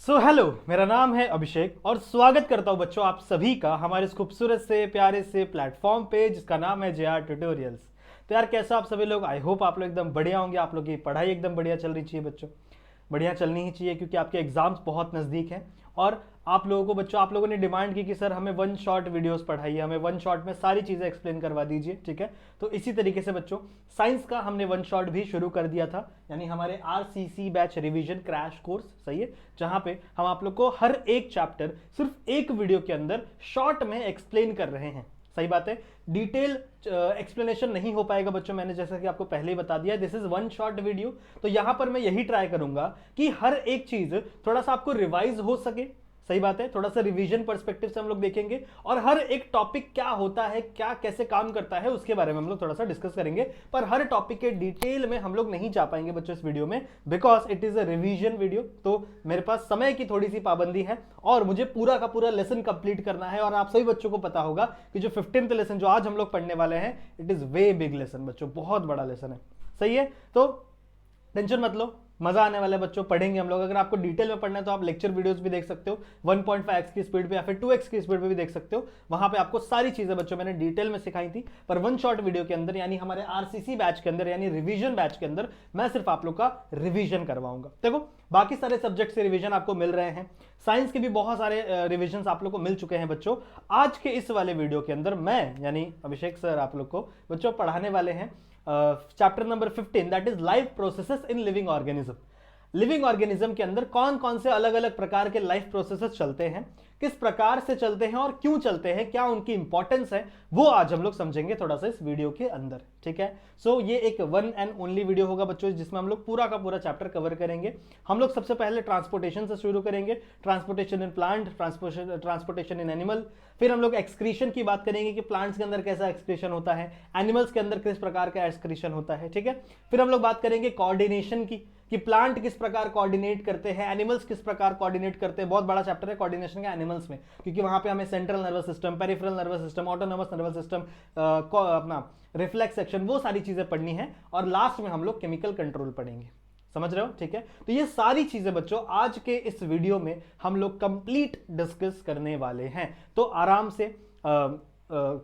Hello, मेरा नाम है अभिषेक और स्वागत करता हूं बच्चों आप सभी का हमारे इस खूबसूरत से प्यारे से प्लेटफॉर्म पे जिसका नाम है JR ट्यूटोरियल्स। तो यार कैसा आप सभी लोग, आई होप आप लोग एकदम बढ़िया होंगे। आप लोग की पढ़ाई एकदम बढ़िया चल रही चाहिए बच्चों, बढ़िया चलनी ही चाहिए क्योंकि आपके एग्जाम्स बहुत नज़दीक हैं। और आप लोगों को बच्चों, आप लोगों ने डिमांड की कि सर हमें वन शॉट वीडियोस पढ़ाइए, हमें वन शॉट में सारी चीज़ें एक्सप्लेन करवा दीजिए, ठीक है। तो इसी तरीके से बच्चों साइंस का हमने वन शॉट भी शुरू कर दिया था, यानी हमारे RCC batch revision crash course, सही है, जहां पे हम आप लोग को हर एक चैप्टर सिर्फ एक वीडियो के अंदर शॉर्ट में एक्सप्लेन कर रहे हैं। सही बात है, डिटेल एक्सप्लेनेशन नहीं हो पाएगा बच्चों, मैंने जैसा कि आपको पहले ही बता दिया, this is one shot video. तो यहां पर मैं यही ट्राई करूंगा कि हर एक चीज थोड़ा सा आपको रिवाइज हो सके। सही बात है, थोड़ा सा रिवीजन पर्सपेक्टिव से हम लोग देखेंगे और हर एक टॉपिक क्या होता है, क्या कैसे काम करता है, उसके बारे में हम लोग थोड़ा सा डिस्कस करेंगे। पर हर टॉपिक के डिटेल में हम लोग नहीं जा पाएंगे बच्चों इस वीडियो में, because it is a revision video. तो मेरे पास समय की थोड़ी सी पाबंदी है और मुझे पूरा का पूरा लेसन कंप्लीट करना है। और आप सभी बच्चों को पता होगा कि जो 15th लेसन जो आज हम लोग पढ़ने वाले हैं, it is way big lesson बच्चों, बहुत बड़ा लेसन है। सही है, तो टेंशन मत लो, मजा आने वाला है बच्चों, पढ़ेंगे हम लोग। अगर आपको डिटेल में पढ़ना है तो आप लेक्चर वीडियोस भी देख सकते हो, 1.5x की स्पीड पे या फिर 2x की स्पीड पे भी देख सकते हो। वहां पे आपको सारी चीजें बच्चों मैंने डिटेल में सिखाई थी। पर वन शॉट वीडियो के अंदर, यानी हमारे RCC बैच के अंदर, यानी रिवीजन बैच के अंदर, मैं सिर्फ आप लोग का रिवीजन करवाऊंगा। देखो बाकी सारे सब्जेक्ट से रिवीजन आपको मिल रहे हैं, साइंस के भी बहुत सारे रिवीजन आप लोग को मिल चुके हैं बच्चों। आज के इस वाले वीडियो के अंदर मैं यानी अभिषेक सर आप लोग को बच्चों पढ़ाने वाले हैं chapter number 15, that is life processes in living organism. Living organism के अंदर कौन कौन से अलग अलग प्रकार के लाइफ प्रोसेसेस चलते हैं, किस प्रकार से चलते हैं और क्यों चलते हैं, क्या उनकी इंपॉर्टेंस है, वो आज हम लोग समझेंगे थोड़ा सा इस वीडियो के अंदर, ठीक है। सो ये एक वन एंड ओनली वीडियो होगा बच्चों, जिसमें हम लोग पूरा का पूरा चैप्टर कवर करेंगे। हम लोग सबसे पहले ट्रांसपोर्टेशन से शुरू करेंगे, transportation in plant, transportation in animal. फिर हम लोग एक्सक्रीशन की बात करेंगे कि प्लांट्स के अंदर कैसा एक्सक्रीशन होता है, एनिमल्स के अंदर किस प्रकार का एक्सक्रीशन होता है, ठीक है। फिर हम लोग बात करेंगे कोऑर्डिनेशन की, कि प्लांट किस प्रकार कोऑर्डिनेट करते हैं, एनिमल्स किस प्रकार कोऑर्डिनेट करते हैं। बहुत बड़ा चैप्टर है कोऑर्डिनेशन का एनिमल्स में, क्योंकि वहां पे हमें central nervous system, peripheral nervous system, autonomous nervous system, अपना रिफ्लेक्स सेक्शन, वो सारी चीजें पढ़नी है। और लास्ट में हम लोग केमिकल कंट्रोल पढ़ेंगे, समझ रहे हो, ठीक है। तो ये सारी चीजें बच्चों आज के इस वीडियो में हम लोग कंप्लीट डिस्कस करने वाले हैं। तो आराम से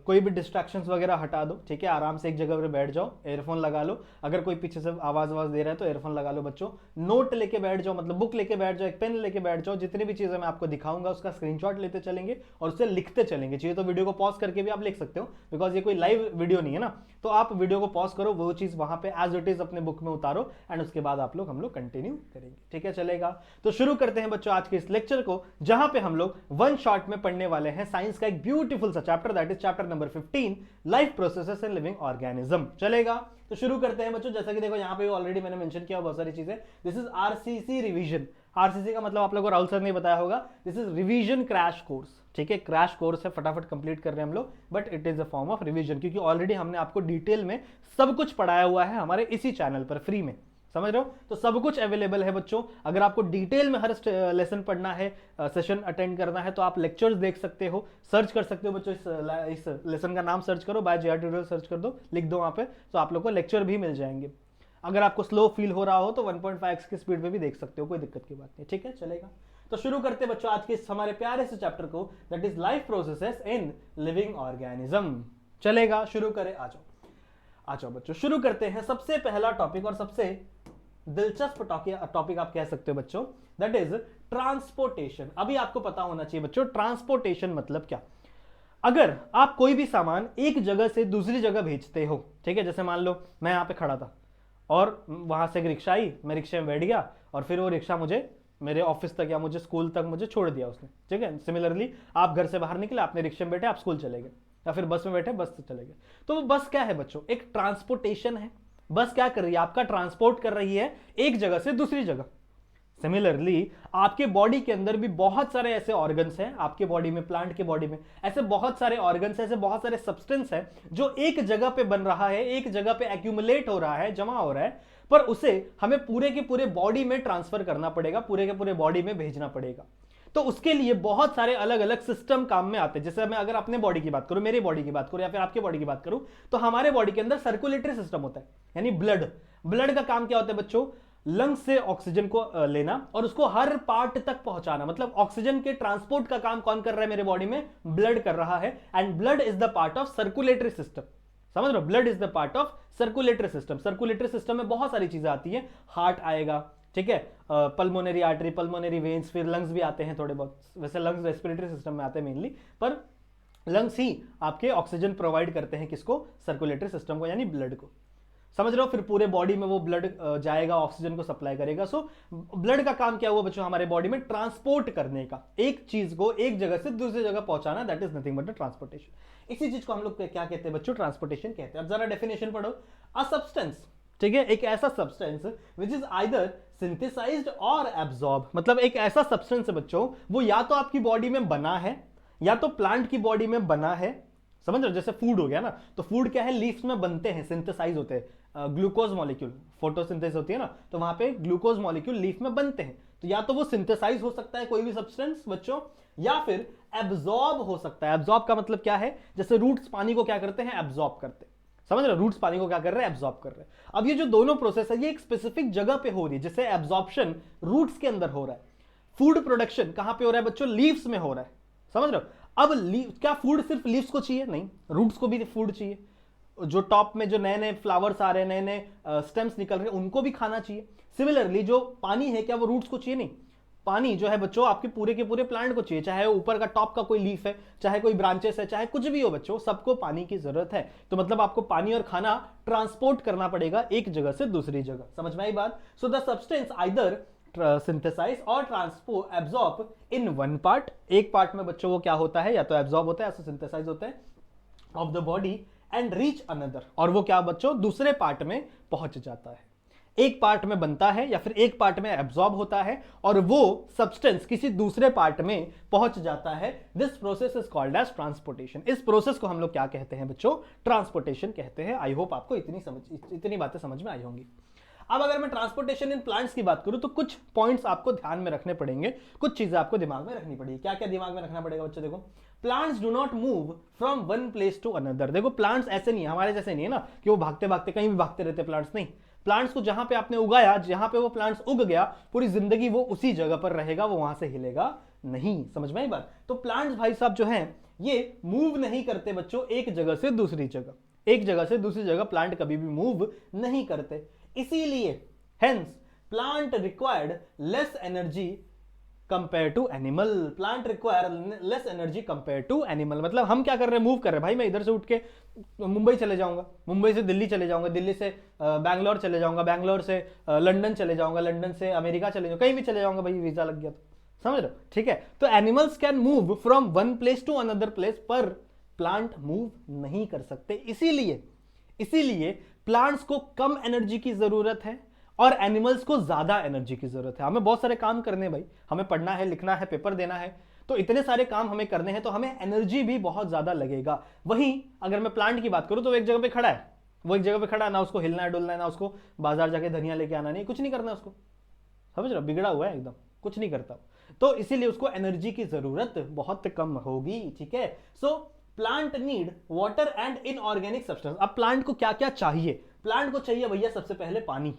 कोई भी डिस्ट्रैक्शंस वगैरह हटा दो, ठीक है। आराम से एक जगह पर बैठ जाओ, एयरफोन लगा लो, अगर कोई पीछे से आवाज दे रहा है तो एयरफोन लगा लो बच्चों। नोट लेके बैठ जाओ, मतलब बुक लेके बैठ जाओ, एक पेन लेके बैठ जाओ। जितनी भी चीजें मैं आपको दिखाऊंगा उसका स्क्रीनशॉट लेते चलेंगे और उसे लिखते चलेंगे। चाहिए तो वीडियो को पॉज करके भी आप लिख सकते हो, बिकॉज ये कोई लाइव वीडियो नहीं है ना। तो आप वीडियो को पॉज करो, वो चीज वहां पे एज इट इज अपने बुक में उतारो एंड उसके बाद हम लोग कंटिन्यू करेंगे, ठीक है, चलेगा। तो शुरू करते हैं बच्चों आज के इस लेक्चर को, जहां पे हम लोग वन शॉट में पढ़ने वाले हैं साइंस का एक ब्यूटीफुल सा chapter, that is chapter number 15, life processes in living organism. चलेगा, तो शुरू करते हैं बच्चों। जैसा कि देखो यहाँ पे ऑलरेडी मैंने मेंशन किया बहुत सारी चीजें। This is RCC revision. RCC का मतलब आप लोगों को राहुल सर ने बताया होगा, this is revision crash course, ठीक है। क्रैश कोर्स है, फटाफट कंप्लीट कर रहे हैं हम लोग, but it is a form of revision, क्योंकि ऑलरेडी हमने आपको डिटेल में सब कुछ पढ़ाया हुआ है हमारे इसी चैनल पर फ्री में, समझ रहे हो। तो सब कुछ अवेलेबल है बच्चों। अगर आपको डिटेल में हर लेसन पढ़ना है, सेशन अटेंड करना है, तो आप लेक्चर्स देख सकते हो, सर्च कर सकते हो बच्चों। इस लेसन का नाम सर्च करो, बाय JR ट्यूटोरियल सर्च कर दो, लिख दो वहां पे, तो आप लोग को लेक्चर भी मिल जाएंगे। अगर आपको स्लो फील हो रहा हो तो 1.5x की स्पीड पे भी देख सकते हो, कोई दिक्कत की बात नहीं, ठीक है, चलेगा। तो शुरू करते बच्चों आज के इस हमारे प्यारे से चैप्टर को, that is life processes in living organism. चलेगा, शुरू करें, आ जाओ बच्चों, शुरू करते हैं। सबसे पहला टॉपिक और सबसे दिलचस्प टॉपिक आप कह सकते हो बच्चों, दैट इज ट्रांसपोर्टेशन। अभी आपको पता होना चाहिए बच्चों ट्रांसपोर्टेशन मतलब क्या। अगर आप कोई भी सामान एक जगह से दूसरी जगह भेजते हो, ठीक है, जैसे मान लो मैं यहां पे खड़ा था और वहां से एक रिक्शा आई, मैं रिक्शे में बैठ गया और फिर वो रिक्शा मुझे मेरे ऑफिस तक या मुझे स्कूल तक मुझे छोड़ दिया उसने, ठीक है। सिमिलरली आप घर से बाहर निकले, आपने रिक्शे में बैठे, आप स्कूल चले गए, या फिर बस में बैठे, बस से चले गए। तो वो बस क्या है बच्चों, एक ट्रांसपोर्टेशन है। बस क्या कर रही है, आपका ट्रांसपोर्ट कर रही है एक जगह से दूसरी जगह। सिमिलरली आपके बॉडी के अंदर भी बहुत सारे ऐसे ऑर्गन्स हैं, आपके बॉडी में, प्लांट के बॉडी में ऐसे बहुत सारे ऑर्गन्स, ऐसे बहुत सारे सब्सटेंस है जो एक जगह पे बन रहा है, एक जगह पे एक्यूमुलेट हो रहा है, जमा हो रहा है, पर उसे हमें पूरे के पूरे बॉडी में ट्रांसफर करना पड़ेगा, पूरे के पूरे बॉडी में भेजना पड़ेगा। तो उसके लिए बहुत सारे अलग अलग सिस्टम काम में आते हैं। जैसे मैं अगर अपने बॉडी की बात करूं, मेरी बॉडी की बात करूं, या फिर आपके बॉडी की बात करूं, तो हमारे बॉडी के अंदर सर्कुलेटरी सिस्टम होता है, यानी ब्लड का काम क्या होता है बच्चों, लंग्स से ऑक्सीजन को लेना और उसको हर पार्ट तक पहुंचाना। मतलब ऑक्सीजन के ट्रांसपोर्ट का काम कौन कर रहा है मेरे बॉडी में? ब्लड कर रहा है। And blood is the part of circulatory system. समझ रहे हो? Blood is the part of circulatory system. Circulatory system में बहुत सारी चीजें आती है। हार्ट आएगा, ठीक है, पल्मोनरी आर्टरी, पल्मोनरी वेन्स, फिर लंग्स भी आते हैं थोड़े बहुत। वैसे लंग्स रेस्पिरेटरी सिस्टम में आते हैं मेनली, पर लंग्स ही आपके ऑक्सीजन प्रोवाइड करते हैं किसको? सर्कुलेटरी सिस्टम को, यानी ब्लड को। समझ रहे हो? फिर पूरे बॉडी में वो ब्लड जाएगा, ऑक्सीजन को सप्लाई करेगा। सो ब्लड का काम क्या हुआ बच्चों हमारे बॉडी में? ट्रांसपोर्ट करने का, एक चीज को एक जगह से दूसरी जगह पहुंचाना। That is nothing but the transportation. इसी चीज को हम लोग क्या कहते हैं बच्चों? ट्रांसपोर्टेशन कहते हैं। अब जरा डेफिनेशन पढ़ो। अ सब्सटेंस, ठीक है, एक ऐसा substance which is either synthesised or absorb. मतलब एक ऐसा सब्सटेंस है बच्चों, वो या तो आपकी बॉडी में बना है या तो प्लांट की बॉडी में बना है। समझ रहे हो? जैसे फूड हो गया ना, तो फूड क्या है? लीव्स में बनते हैं, सिंथेसाइज होते हैं। ग्लूकोज मॉलिक्यूल, फोटोसिंथेसिस होती है ना, तो वहां पे ग्लूकोज मॉलिक्यूल लीफ में बनते हैं। तो या तो वो सिंथेसाइज हो सकता है कोई भी सब्सटेंस बच्चों, या फिर एब्जॉर्ब हो सकता है। एब्जॉर्ब का मतलब क्या है? जैसे रूट्स पानी को क्या करते हैं? एब्जॉर्ब करते हैं। समझ रहे हो? रूट्स पानी को क्या कर रहे हैं? एब्जॉर्ब कर रहे हैं। अब ये जो दोनों प्रोसेस है ये एक स्पेसिफिक जगह पे हो रही है। जैसे एब्जॉर्प्शन रूट्स के अंदर हो रहा है, फूड प्रोडक्शन कहां पे हो रहा है बच्चों? लीव्स में हो रहा है। समझ रहे हो? अब क्या फूड सिर्फ लीव्स को चाहिए? नहीं, रूट्स को भी फूड चाहिए। जो टॉप में जो नए नए फ्लावर्स आ रहे हैं, नए नए स्टेम्स निकल रहे हैं, उनको भी खाना चाहिए। सिमिलरली जो पानी है, क्या वो रूट्स को चाहिए? नहीं, पानी जो है बच्चों आपके पूरे के पूरे प्लांट को चाहिए। चाहे ऊपर का टॉप का कोई लीफ है, चाहे कोई ब्रांचेस है, चाहे कुछ भी हो बच्चों, सबको पानी की जरूरत है। तो मतलब आपको पानी और खाना ट्रांसपोर्ट करना पड़ेगा एक जगह से दूसरी जगह। समझ में आई बात? So the substance either synthesize or transport absorb in one part. एक पार्ट में बच्चों वो क्या होता है? या तो एब्जॉर्ब होता है या तो सिंथेसाइज होता है of the body and reach another. और वो क्या बच्चों? दूसरे पार्ट में पहुंच जाता है। एक पार्ट में बनता है या फिर एक पार्ट में एब्जॉर्ब होता है और वो सब्सटेंस किसी दूसरे पार्ट में पहुंच जाता है। This process is called as transportation. इस प्रोसेस को हम लोग क्या कहते हैं बच्चों? ट्रांसपोर्टेशन कहते हैं। आई होप आपको इतनी बातें समझ में आई होंगी। अब अगर मैं ट्रांसपोर्टेशन इन प्लांट्स की बात करूं तो कुछ पॉइंट्स आपको ध्यान में रखने पड़ेंगे, कुछ चीजें आपको दिमाग में रखनी पड़ेगी। क्या क्या दिमाग में रखना पड़ेगा बच्चों? देखो, plants do not move from one place to another. देखो, प्लांट्स ऐसे नहीं है, हमारे जैसे नहीं है ना कि वो भागते भागते कहीं भी भागते रहते। प्लांट्स नहीं, प्लांट्स को जहां पे आपने उगाया, जहां पे वो प्लांट्स उग गया, पूरी जिंदगी वो उसी जगह पर रहेगा, वो वहां से हिलेगा नहीं। समझ में आई बात? तो प्लांट्स भाई साहब जो हैं ये मूव नहीं करते बच्चों एक जगह से दूसरी जगह। एक जगह से दूसरी जगह प्लांट कभी भी मूव नहीं करते। इसीलिए hence plant required less energy compared to animal. Plant require less energy compared to animal. मतलब हम क्या कर रहे हैं? मूव कर रहे हैं। भाई मैं इधर से उठ के मुंबई चले जाऊंगा, मुंबई से दिल्ली चले जाऊंगा, दिल्ली से बैंगलोर चले जाऊंगा, बैंगलोर से लंदन चले जाऊंगा, लंदन से अमेरिका चले जाऊंगा, कहीं भी चले जाऊंगा भाई, वीजा लग गया तो। समझ रहे हो? ठीक है, तो animals can move from one place to another place, पर प्लांट मूव नहीं कर सकते। इसीलिए प्लांट्स को कम एनर्जी की जरूरत है और एनिमल्स को ज्यादा एनर्जी की जरूरत है। हमें बहुत सारे काम करने भाई, हमें पढ़ना है, लिखना है, पेपर देना है, तो इतने सारे काम हमें करने हैं, तो हमें एनर्जी भी बहुत ज्यादा लगेगा। वहीं अगर मैं प्लांट की बात करूं तो वो एक जगह पे खड़ा है, वो एक जगह पे खड़ा है, ना उसको हिलना है डुलना है, ना उसको बाजार जाके धनिया लेके आना, नहीं, कुछ नहीं करना उसको। समझ रहे हो? बिगड़ा हुआ है एकदम, कुछ नहीं करता। तो इसीलिए उसको एनर्जी की जरूरत बहुत कम होगी। ठीक है, so plant need water and inorganic substance. अब प्लांट को क्या क्या चाहिए? प्लांट को चाहिए भैया सबसे पहले पानी।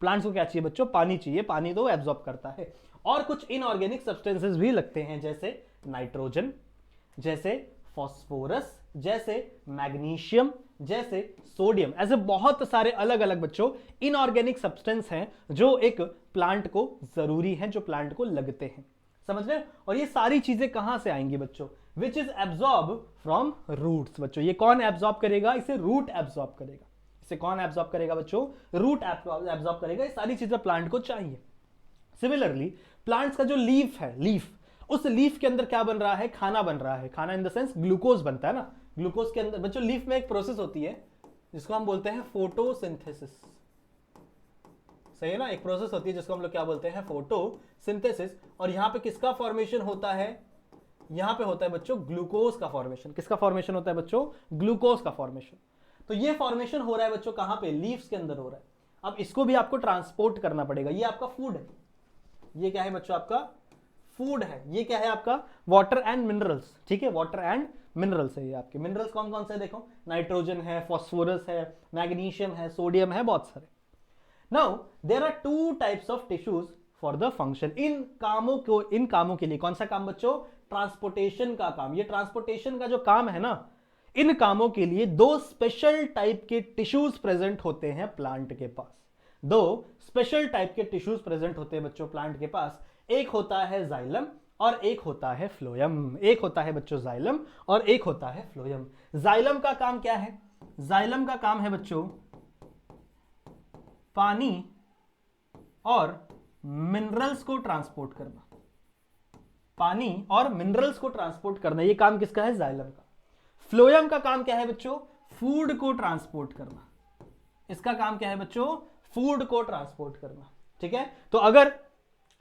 प्लांट्स को क्या चाहिए बच्चों? पानी चाहिए। पानी तो एब्जॉर्ब करता है। और कुछ इनऑर्गेनिक सब्सटेंसेस भी लगते हैं, जैसे नाइट्रोजन, जैसे फॉस्फोरस, जैसे मैग्नीशियम, जैसे सोडियम। ऐसे बहुत सारे अलग अलग बच्चों इनऑर्गेनिक सब्सटेंस हैं जो एक प्लांट को जरूरी है, जो प्लांट को लगते हैं। समझ रहे? और ये सारी चीजें कहां से आएंगी बच्चों? Which is absorb from roots. बच्चों ये कौन एब्जॉर्ब करेगा? इसे रूट एब्जॉर्ब करेगा। इसे कौन एब्जॉर्ब करेगा बच्चों? रूट एब्जॉर्ब करेगा। ये सारी चीजें प्लांट को चाहिए। सिमिलरली प्लांट्स का जो लीफ है, लीफ, उस लीफ के अंदर क्या बन रहा है? खाना बन रहा है। खाना इन द सेंस ग्लूकोज बनता है ना। ग्लूकोज के अंदर बच्चों लीफ में एक प्रोसेस होती है जिसको हम बोलते हैं फोटोसिंथेसिस। सही है ना? एक प्रोसेस होती है जिसको हम लोग क्या बोलते हैं? फोटोसिंथेसिस। और यहां पे किसका फॉर्मेशन होता है? यहां पे होता है बच्चों ग्लूकोज का फॉर्मेशन। किसका फॉर्मेशन होता है बच्चों? ग्लूकोज का फॉर्मेशन। तो ये फॉर्मेशन हो रहा है बच्चों कहां पे? लीव्स के अंदर हो रहा है। अब इसको भी आपको ट्रांसपोर्ट करना पड़ेगा। ये आपका फूड है। ये क्या है बच्चों? आपका फूड है। ये क्या है? आपका वाटर एंड मिनरल्स। ठीक है, वाटर एंड मिनरल्स है। ये आपके मिनरल्स कौन कौन से? देखो, नाइट्रोजन है, फॉस्फोरस है, मैग्नीशियम है, सोडियम है, बहुत सारे। Now there are two types of tissues for the function. इन कामों के लिए कौन सा काम बच्चों? ट्रांसपोर्टेशन का काम। ये ट्रांसपोर्टेशन का जो काम है ना, इन कामों के लिए दो स्पेशल टाइप के टिश्यूज प्रेजेंट होते हैं प्लांट के पास। दो स्पेशल टाइप के टिश्यूज प्रेजेंट होते हैं बच्चों प्लांट के पास। एक होता है जाइलम और एक होता है फ्लोएम। एक होता है बच्चों जाइलम और एक होता है फ्लोएम। जाइलम का काम क्या है? जाइलम का काम है बच्चों पानी और मिनरल्स को ट्रांसपोर्ट करना। पानी और मिनरल्स को ट्रांसपोर्ट करना, ये काम किसका है? जाइलम का। फ्लोएम का काम क्या है बच्चों? फूड को ट्रांसपोर्ट करना। इसका काम क्या है बच्चों? फूड को ट्रांसपोर्ट करना। ठीक है, तो अगर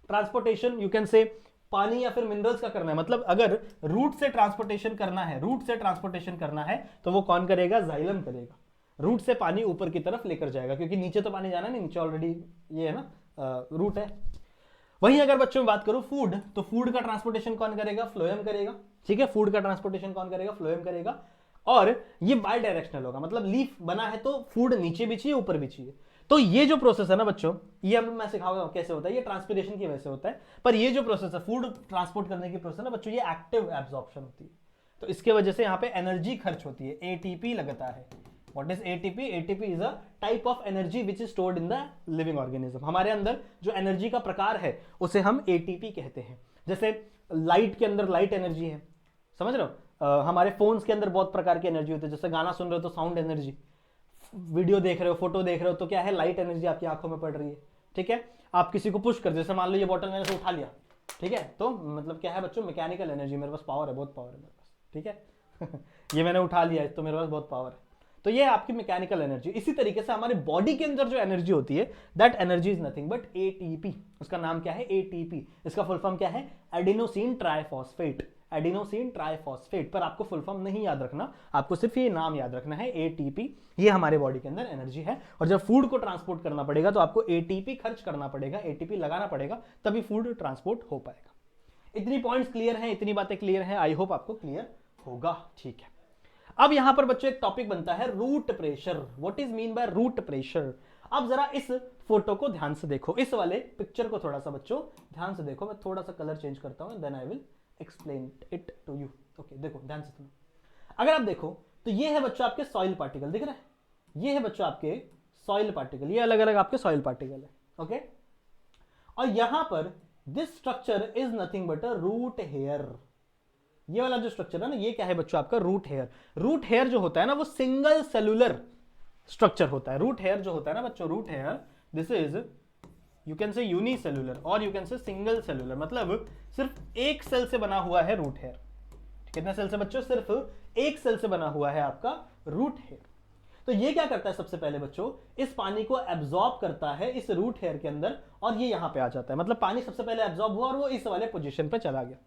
ट्रांसपोर्टेशन यू कैन से पानी या फिर मिनरल्स का करना है, मतलब अगर रूट से ट्रांसपोर्टेशन करना है, रूट से ट्रांसपोर्टेशन करना है तो वो कौन करेगा? जाइलम करेगा। रूट से पानी ऊपर की तरफ लेकर जाएगा, क्योंकि नीचे तो पानी जाना नहीं, नीचे ऑलरेडी ये है ना रूट है। वहीं अगर बच्चों में बात करूं फूड, तो फूड का ट्रांसपोर्टेशन कौन करेगा? फ्लोएम करेगा। ठीक है, फूड का ट्रांसपोर्टेशन कौन करेगा? फ्लोएम करेगा। और ये बाय डायरेक्शनल होगा, मतलब लीफ बना है तो फूड नीचे भी चाहिए ऊपर भी चाहिए। तो ये जो प्रोसेस है ना बच्चों, ये अब मैं सिखाऊंगा कैसे होता है। ये ट्रांसपिरेशन की वजह से होता है, पर ये जो प्रोसेस है फूड ट्रांसपोर्ट करने की प्रोसेस है ना बच्चों, ये एक्टिव एब्जॉर्प्शन होती है। तो इसके वजह से यहाँ पे एनर्जी खर्च होती है, एटीपी लगता है। What is ATP? ATP is a type of energy which is stored in the living organism. हमारे अंदर जो एनर्जी का प्रकार है उसे हम एटीपी कहते हैं। जैसे लाइट के अंदर लाइट एनर्जी है, समझ रहे हो? हमारे फोन्स के अंदर बहुत प्रकार की एनर्जी होती है। जैसे गाना सुन रहे हो तो साउंड एनर्जी, वीडियो देख रहे हो, फोटो देख रहे हो तो क्या है? लाइट एनर्जी आपकी आंखों में पड़ रही है। ठीक है, आप किसी को पुश कर, जैसे मान लो ये बॉटल मैंने से उठा लिया, ठीक है, तो मतलब क्या है बच्चों? मैकेनिकल एनर्जी, मेरे पास पावर है, बहुत पावर है मेरे पास। ठीक है ये मैंने उठा लिया तो मेरे पास बहुत पावर है, तो ये आपकी मैकेनिकल एनर्जी। इसी तरीके से हमारे बॉडी के अंदर जो एनर्जी होती है, that energy is nothing but ATP. उसका नाम क्या है? एटीपी। इसका फुल फॉर्म क्या है? Adenosine triphosphate. Adenosine triphosphate. पर आपको फुल फॉर्म नहीं याद रखना, आपको सिर्फ ये नाम याद रखना है, एटीपी। ये हमारे बॉडी के अंदर एनर्जी है। और जब फूड को ट्रांसपोर्ट करना पड़ेगा तो आपको एटीपी खर्च करना पड़ेगा, एटीपी लगाना पड़ेगा, तभी फूड ट्रांसपोर्ट हो पाएगा। इतनी पॉइंट्स क्लियर हैं, इतनी बातें क्लियर हैं, आई होप आपको क्लियर होगा। ठीक है, अब यहां पर बच्चों एक टॉपिक बनता है root pressure. What is mean by root pressure? अब जरा इस फोटो को ध्यान से देखो, इस वाले पिक्चर को थोड़ा सा बच्चों ध्यान से देखो। मैं थोड़ा सा कलर चेंज करता हूं, then I will explain it to you. Okay, देखो ध्यान से सुनो। अगर आप देखो तो ये है बच्चों आपके सॉइल पार्टिकल, दिख रहा है? ये है बच्चों आपके सॉइल पार्टिकल, ये अलग अलग आपके सॉइल पार्टिकल है। ओके, और यहां पर this structure is nothing but a root hair. ये वाला जो स्ट्रक्चर है ना, ये क्या है बच्चों? आपका रूट हेयर। रूट हेयर जो होता है ना, वो सिंगल सेलुलर स्ट्रक्चर होता है। रूट हेयर जो होता है ना बच्चों, root hair, this is you can say unicellular or you can say single cellular, मतलब सिर्फ एक सेल से बना हुआ है रूट हेयर। कितने सेल से बच्चों? सिर्फ एक सेल से बना हुआ है आपका रूट हेयर। तो ये क्या करता है? सबसे पहले बच्चों इस पानी को एब्जॉर्ब करता है इस रूट हेयर के अंदर, और ये यहां पे आ जाता है। मतलब पानी सबसे पहले एब्जॉर्ब हुआ और वो इस वाले पोजीशन पे चला गया।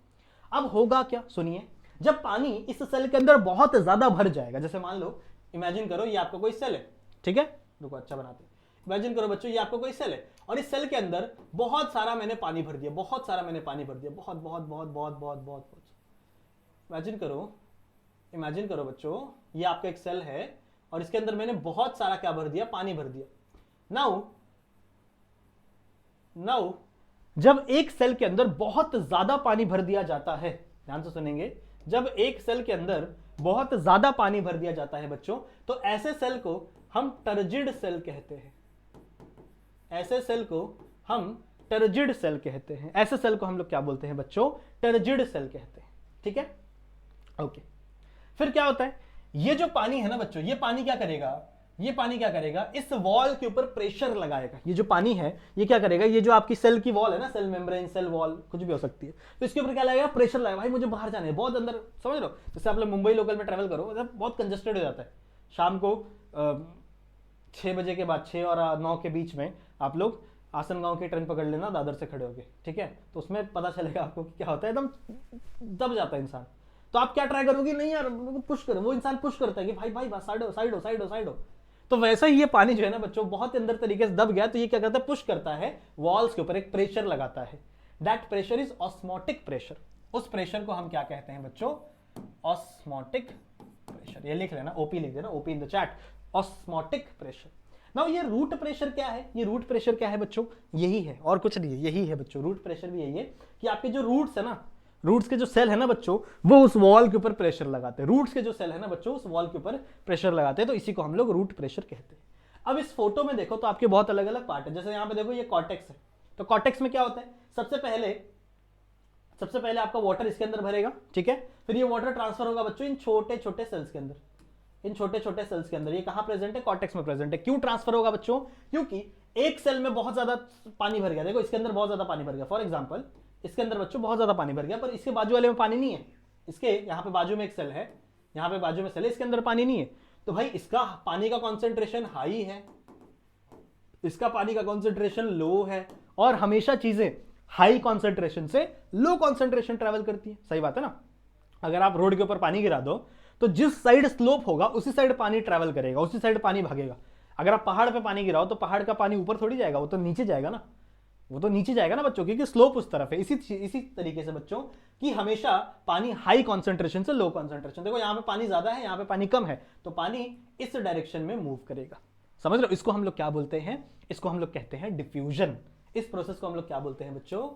अब होगा क्या? सुनिए, जब पानी इस सेल के अंदर बहुत ज्यादा भर जाएगा, जैसे मान लो इमेजिन करो ये आपका कोई सेल है, ठीक है, रुको अच्छा बनाते हैं। इमेजिन करो बच्चों ये आपका कोई सेल है और इस सेल के अंदर बहुत सारा मैंने पानी भर दिया, बहुत सारा मैंने पानी भर दिया, बहुत बहुत बहुत बहुत बहुत बहुत बहुत। इमेजिन करो बच्चों ये आपका एक सेल है और इसके अंदर मैंने बहुत सारा क्या भर दिया? पानी भर दिया। नाउ जब एक सेल के अंदर बहुत ज्यादा पानी भर दिया जाता है, ध्यान से सुनेंगे, जब एक सेल के अंदर बहुत ज्यादा पानी भर दिया जाता है बच्चों, तो ऐसे सेल को हम टर्जिड सेल कहते हैं। ऐसे सेल को हम टर्जिड सेल कहते हैं। ऐसे सेल को हम लोग क्या बोलते हैं बच्चों? टर्जिड सेल कहते हैं। ठीक है, ओके। फिर क्या होता है? ये जो पानी है ना बच्चों, ये पानी क्या करेगा? ये पानी क्या करेगा? इस वॉल के ऊपर प्रेशर लगाएगा। ये जो पानी है ये क्या करेगा? ये जो आपकी सेल की वॉल है ना, सेल मेम्ब्रेन, सेल वॉल, कुछ भी हो सकती है, तो इसके ऊपर क्या लगेगा? प्रेशर लगेगा। भाई मुझे बाहर जाना है, बहुत अंदर, समझ लो जैसे आप लोग मुंबई लोकल में ट्रैवल करो, मतलब बहुत कंजेस्टेड हो जाता है। शाम को 6 बजे के बाद, 6 और 9 के बीच में आप लोग आसनगांव की ट्रेन पकड़ लेना दादर से खड़े होके, ठीक है, तो उसमें पता चलेगा आपको कि क्या होता है, एकदम दब जाता है इंसान। तो आप क्या ट्राई करोगे? नहीं यार पुश करो, वो इंसान पुश करता है कि भाई भाई साइड हो साइड हो साइड हो साइड हो। तो वैसा ही ये पानी जो है ना बच्चों, बहुत अंदर तरीके से दब गया, तो ये क्या करता है? पुश करता है वॉल्स के ऊपर, एक प्रेशर लगाता है। That pressure is osmotic pressure. उस प्रेशर को हम क्या कहते हैं बच्चों? Osmotic pressure. ये लिख लेना, ओपी लिख देना, OP in the chat, osmotic pressure. ना ये रूट प्रेशर क्या है, ये रूट प्रेशर क्या है बच्चों, यही है और कुछ नहीं है, यही है बच्चों। रूट प्रेशर भी यही है कि आपके जो रूट्स है ना, रूट्स के जो सेल है ना बच्चों, वो उस वॉल के ऊपर प्रेशर लगाते हैं। रूट्स के जो सेल है ना बच्चों, उस वॉल के ऊपर प्रेशर लगाते हैं, तो इसी को हम लोग रूट प्रेशर कहते हैं। अब इस फोटो में देखो तो आपके बहुत अलग अलग पार्ट है। जैसे यहाँ पे देखो ये कॉर्टेक्स है, तो कॉर्टेक्स में क्या होता है, सबसे पहले आपका वाटर इसके अंदर भरेगा, ठीक है, फिर ये वाटर ट्रांसफर होगा बच्चों इन छोटे छोटे सेल्स के अंदर, इन छोटे छोटे सेल्स के अंदर। ये कहां प्रेजेंट है, कॉर्टेक्स में प्रेजेंट है। क्यों ट्रांसफर होगा बच्चों, क्योंकि एक सेल में बहुत ज्यादा पानी भर गया, देखो इसके अंदर बहुत ज्यादा पानी भर गया, फॉर एग्जांपल इसके अंदर बच्चों बहुत ज्यादा पानी भर गया, पर इसके बाजू वाले में पानी नहीं है। इसके यहाँ पे बाजू में एक सेल है, यहाँ पे बाजू में सेल है, इसके अंदर पानी नहीं है, तो भाई इसका पानी का कॉन्सेंट्रेशन हाई है, इसका पानी का कॉन्सेंट्रेशन लो है, और हमेशा चीजें हाई कॉन्सेंट्रेशन से लो कॉन्सेंट्रेशन ट्रेवल करती है। सही बात है ना। अगर आप रोड के ऊपर पानी गिरा दो तो जिस साइड स्लोप होगा उसी साइड पानी ट्रेवल करेगा, उसी साइड पानी भागेगा। अगर आप पहाड़ पे पानी गिराओ तो पहाड़ का पानी ऊपर थोड़ी जाएगा, वो तो नीचे जाएगा ना, वो तो नीचे जाएगा ना बच्चों, क्योंकि स्लोप उस तरफ है। इसी तरीके से बच्चों कि हमेशा पानी हाई कॉन्सेंट्रेशन से लो कॉन्सेंट्रेशन, देखो यहाँ पे पानी ज्यादा है, यहाँ पे पानी कम है, तो पानी इस डायरेक्शन में मूव करेगा। समझ रहे हो, इसको हम लोग क्या बोलते हैं, इसको हम लोग कहते हैं डिफ्यूजन। इस प्रोसेस को हम लोग क्या बोलते हैं बच्चों,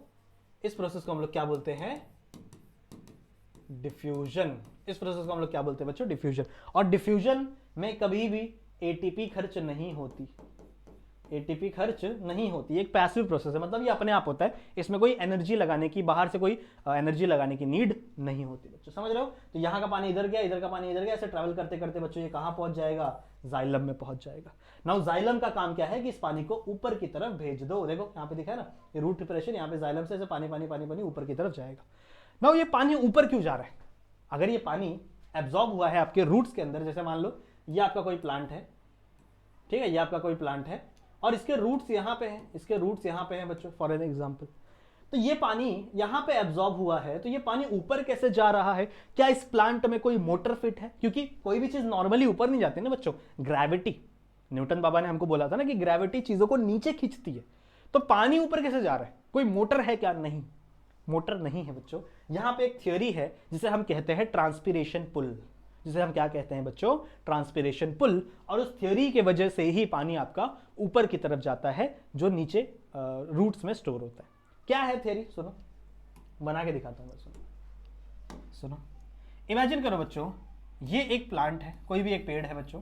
इस प्रोसेस को हम लोग क्या बोलते हैं, डिफ्यूजन। इस प्रोसेस को हम लोग क्या बोलते हैं बच्चों, डिफ्यूजन। और डिफ्यूजन में कभी भी एटीपी खर्च नहीं होती, एटीपी खर्च नहीं होती, एक पैसिव प्रोसेस है, मतलब ये अपने आप होता है, इसमें कोई एनर्जी लगाने की, बाहर से कोई एनर्जी लगाने की नीड नहीं होती बच्चों। समझ रहे हो, तो यहाँ का पानी इधर गया, इधर का पानी इधर गया, ऐसे ट्रैवल करते करते बच्चों ये कहाँ पहुंच जाएगा, जाइलम में पहुंच जाएगा। नाउ जाइलम का काम क्या है कि इस पानी को ऊपर की तरफ भेज दो, देखो यहाँ पे दिखा है ना, ये रूट प्रेशर, यहाँ पे जाइलम से ऐसे पानी पानी पानी पानी ऊपर की तरफ जाएगा। नाउ ये पानी ऊपर क्यों जा रहा है, अगर ये पानी एब्जॉर्ब हुआ है आपके रूट्स के अंदर, जैसे मान लो ये आपका कोई प्लांट है, ठीक है, ये आपका कोई प्लांट है और इसके रूट्स यहाँ पे हैं, इसके रूट्स यहाँ पे हैं बच्चों, फॉर एन एग्जांपल, तो ये पानी यहाँ पे एब्जॉर्ब हुआ है, तो ये पानी ऊपर कैसे जा रहा है, क्या इस प्लांट में कोई मोटर फिट है, क्योंकि कोई भी चीज नॉर्मली ऊपर नहीं जाती ना बच्चों, ग्रेविटी, न्यूटन बाबा ने हमको बोला था ना कि ग्रेविटी चीजों को नीचे खींचती है, तो पानी ऊपर कैसे जा रहा है, कोई मोटर है क्या, नहीं, मोटर नहीं है बच्चों। यहां पे एक थ्योरी है जिसे हम कहते हैं ट्रांसपिरेशन पुल, जिसे हम क्या कहते हैं बच्चों, ट्रांसपिरेशन पुल, और उस थ्योरी के वजह से ही पानी आपका ऊपर की तरफ जाता है जो नीचे रूट्स में स्टोर होता है। क्या है थ्योरी, सुनो, बना के दिखाता हूं मैं, सुनो। इमेजिन करो बच्चों, ये एक प्लांट है, कोई भी एक पेड़ है बच्चों,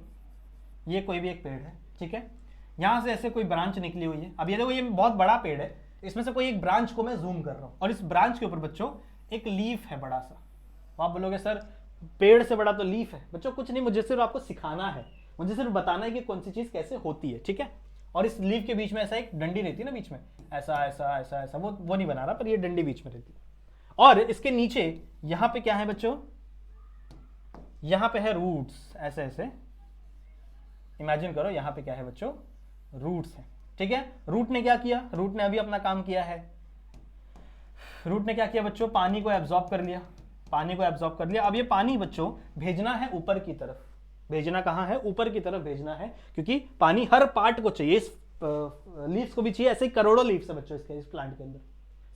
ये कोई भी एक पेड़ है, ठीक है, यहां से ऐसे कोई ब्रांच निकली हुई है। अब ये देखो ये बहुत बड़ा पेड़ है, इसमें से कोई एक ब्रांच को मैं जूम कर रहा हूं, और इस ब्रांच के ऊपर बच्चों एक लीफ है बड़ा सा। आप बोलोगे सर पेड़ से बड़ा तो लीफ है, बच्चों कुछ नहीं, मुझे सिर्फ आपको सिखाना है, मुझे सिर्फ बताना है कि कौन सी चीज कैसे होती है, ठीक है। और इस लीफ के बीच में ऐसा एक डंडी रहती है ना, बीच में ऐसा ऐसा ऐसा ऐसा, वो नहीं बना रहा, पर ये डंडी बीच में रहती है। और इसके नीचे यहां पे क्या है बच्चों, यहां पे है रूट्स, ऐसे ऐसे इमेजिन करो, यहां पे क्या है बच्चों, रूट्स है, ठीक है। रूट ने क्या किया, रूट ने अभी अपना काम किया है, रूट ने क्या किया बच्चों, पानी को एब्जॉर्ब कर लिया, पानी को एब्जॉर्ब कर लिया। अब ये पानी बच्चों भेजना है ऊपर की तरफ, भेजना कहां है, ऊपर की तरफ भेजना है, क्योंकि पानी हर पार्ट को चाहिए, इस लीव्स को भी चाहिए, ऐसे ही करोड़ों लीव्स है बच्चों इसके, इस प्लांट के अंदर,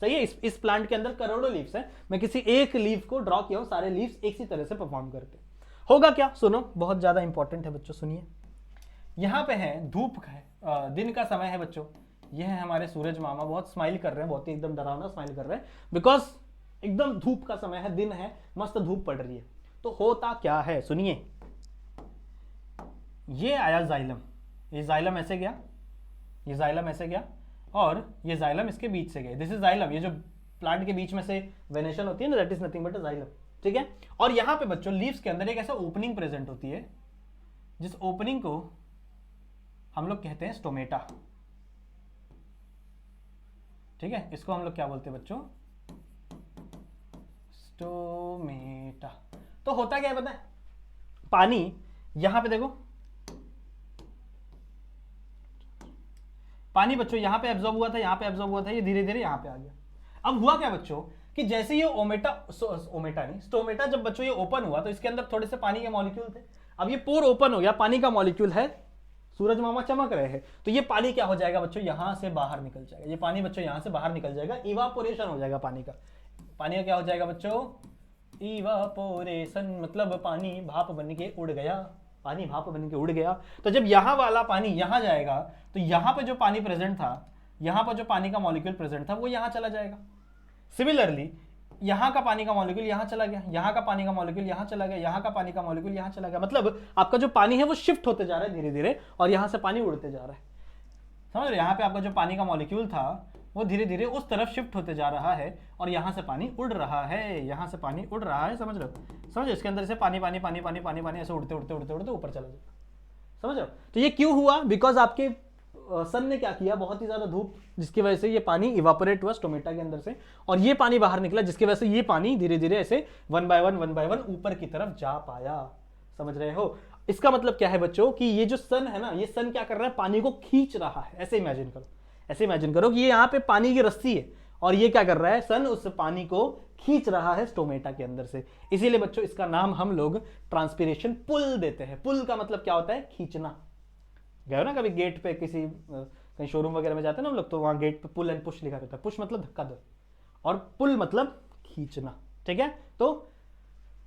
सही है, इस प्लांट के अंदर करोड़ों लीव्स है। मैं किसी एक लीव को ड्रॉ किया हूं, सारे लीव्स एक सी तरह से परफॉर्म करते होगा क्या, सुनो, बहुत ज्यादा इंपॉर्टेंट है बच्चों, सुनिए। यहां पे है धूप है, दिन का समय है बच्चों, ये है हमारे सूरज मामा, बहुत स्माइल कर रहे हैं, बहुत ही एकदम डरावना स्माइल कर रहे हैं, बिकॉज एकदम धूप का समय है, दिन है, मस्त धूप पड़ रही है। तो होता क्या है, सुनिए, ये आया जाइलम, ये जाइलम ऐसे गया, ये जाइलम ऐसे गया, और ये जाइलम इसके बीच से गया, दिस इज जाइलम, ये जो प्लांट के बीच में से वेनेशन होती है ना, that is nothing but a xylem, ठीक है। और यहां पे बच्चों लीव्स के अंदर एक ऐसा ओपनिंग प्रेजेंट होती है, जिस ओपनिंग को हम लोग कहते हैं स्टोमेटा, ठीक है, इसको हम लोग क्या बोलते हैं बच्चों, स्टोमेटा। तो होता क्या है पता है, पानी यहां पे देखो, पानी बच्चों यहां पे एब्जॉर्ब हुआ था, यहां पे एब्जॉर्ब हुआ था, ये धीरे धीरे यहां पे आ गया। अब हुआ क्या बच्चों कि जैसे ये स्टोमेटा जब बच्चों ये ओपन हुआ तो इसके अंदर थोड़े से पानी के मॉलिक्यूल थे। अब ये पोर ओपन हो गया, पानी का मॉलिक्यूल है, सूरज मामा चमक रहे हैं, तो ये पानी क्या हो जाएगा बच्चों, यहां से बाहर निकल जाएगा, ये पानी बच्चों यहां से बाहर निकल जाएगा, इवापोरेशन हो जाएगा पानी का। पानी का क्या हो जाएगा बच्चों, इवापोरेशन, मतलब पानी भाप बन के उड़ गया, पानी भाप बन के उड़ गया। तो जब यहाँ वाला पानी यहाँ जाएगा तो यहाँ पे जो पानी प्रेजेंट था, यहाँ पर जो पानी का मॉलिक्यूल प्रेजेंट था वो यहाँ चला जाएगा। सिमिलरली यहाँ का पानी का मॉलिक्यूल यहाँ चला गया, यहाँ का पानी का मॉलिक्यूल यहाँ चला गया, यहाँ का पानी का मॉलिक्यूल यहाँ चला गया। मतलब आपका जो पानी है वो शिफ्ट होते जा रहा है धीरे धीरे, और यहाँ से पानी उड़ते जा रहा है। समझ रहे, यहाँ पे आपका जो पानी का मॉलिक्यूल था वो धीरे धीरे उस तरफ शिफ्ट होते जा रहा है, और यहाँ से पानी उड़ रहा है, यहाँ से पानी उड़ रहा है। समझ रहे हो, समझ, इसके अंदर से पानी पानी पानी पानी पानी पानी ऐसे उड़ते उड़ते उड़ते उड़ते ऊपर चला जाएगा। समझ रहे हो। तो ये क्यों हुआ? बिकॉज आपके सन ने क्या किया, बहुत ही ज्यादा धूप, जिसकी वजह से ये पानी इवापोरेट हुआ स्टोमेटा के अंदर से, और ये पानी बाहर निकला, जिसकी वजह से ये पानी धीरे धीरे ऐसे वन बाय वन ऊपर की तरफ जा पाया। समझ रहे हो। इसका मतलब क्या है बच्चों कि ये जो सन है ना, ये सन क्या कर रहा है, पानी को खींच रहा है। ऐसे इमेजिन करो, ऐसे इमेजिन करो कि ये यहाँ पे पानी की रस्सी है, और ये क्या कर रहा है, सन उस पानी को खींच रहा है स्टोमेटा के अंदर से। इसीलिए बच्चों इसका नाम हम लोग ट्रांसपिरेशन पुल देते हैं। पुल का मतलब क्या होता है, खींचना। गए हो ना कभी गेट पे, किसी कहीं शोरूम वगैरह में जाते हैं ना हम लोग, तो वहां गेट पे पुल एंड पुश लिखा रहता है। पुश मतलब धक्का दो, और पुल मतलब खींचना। ठीक है, तो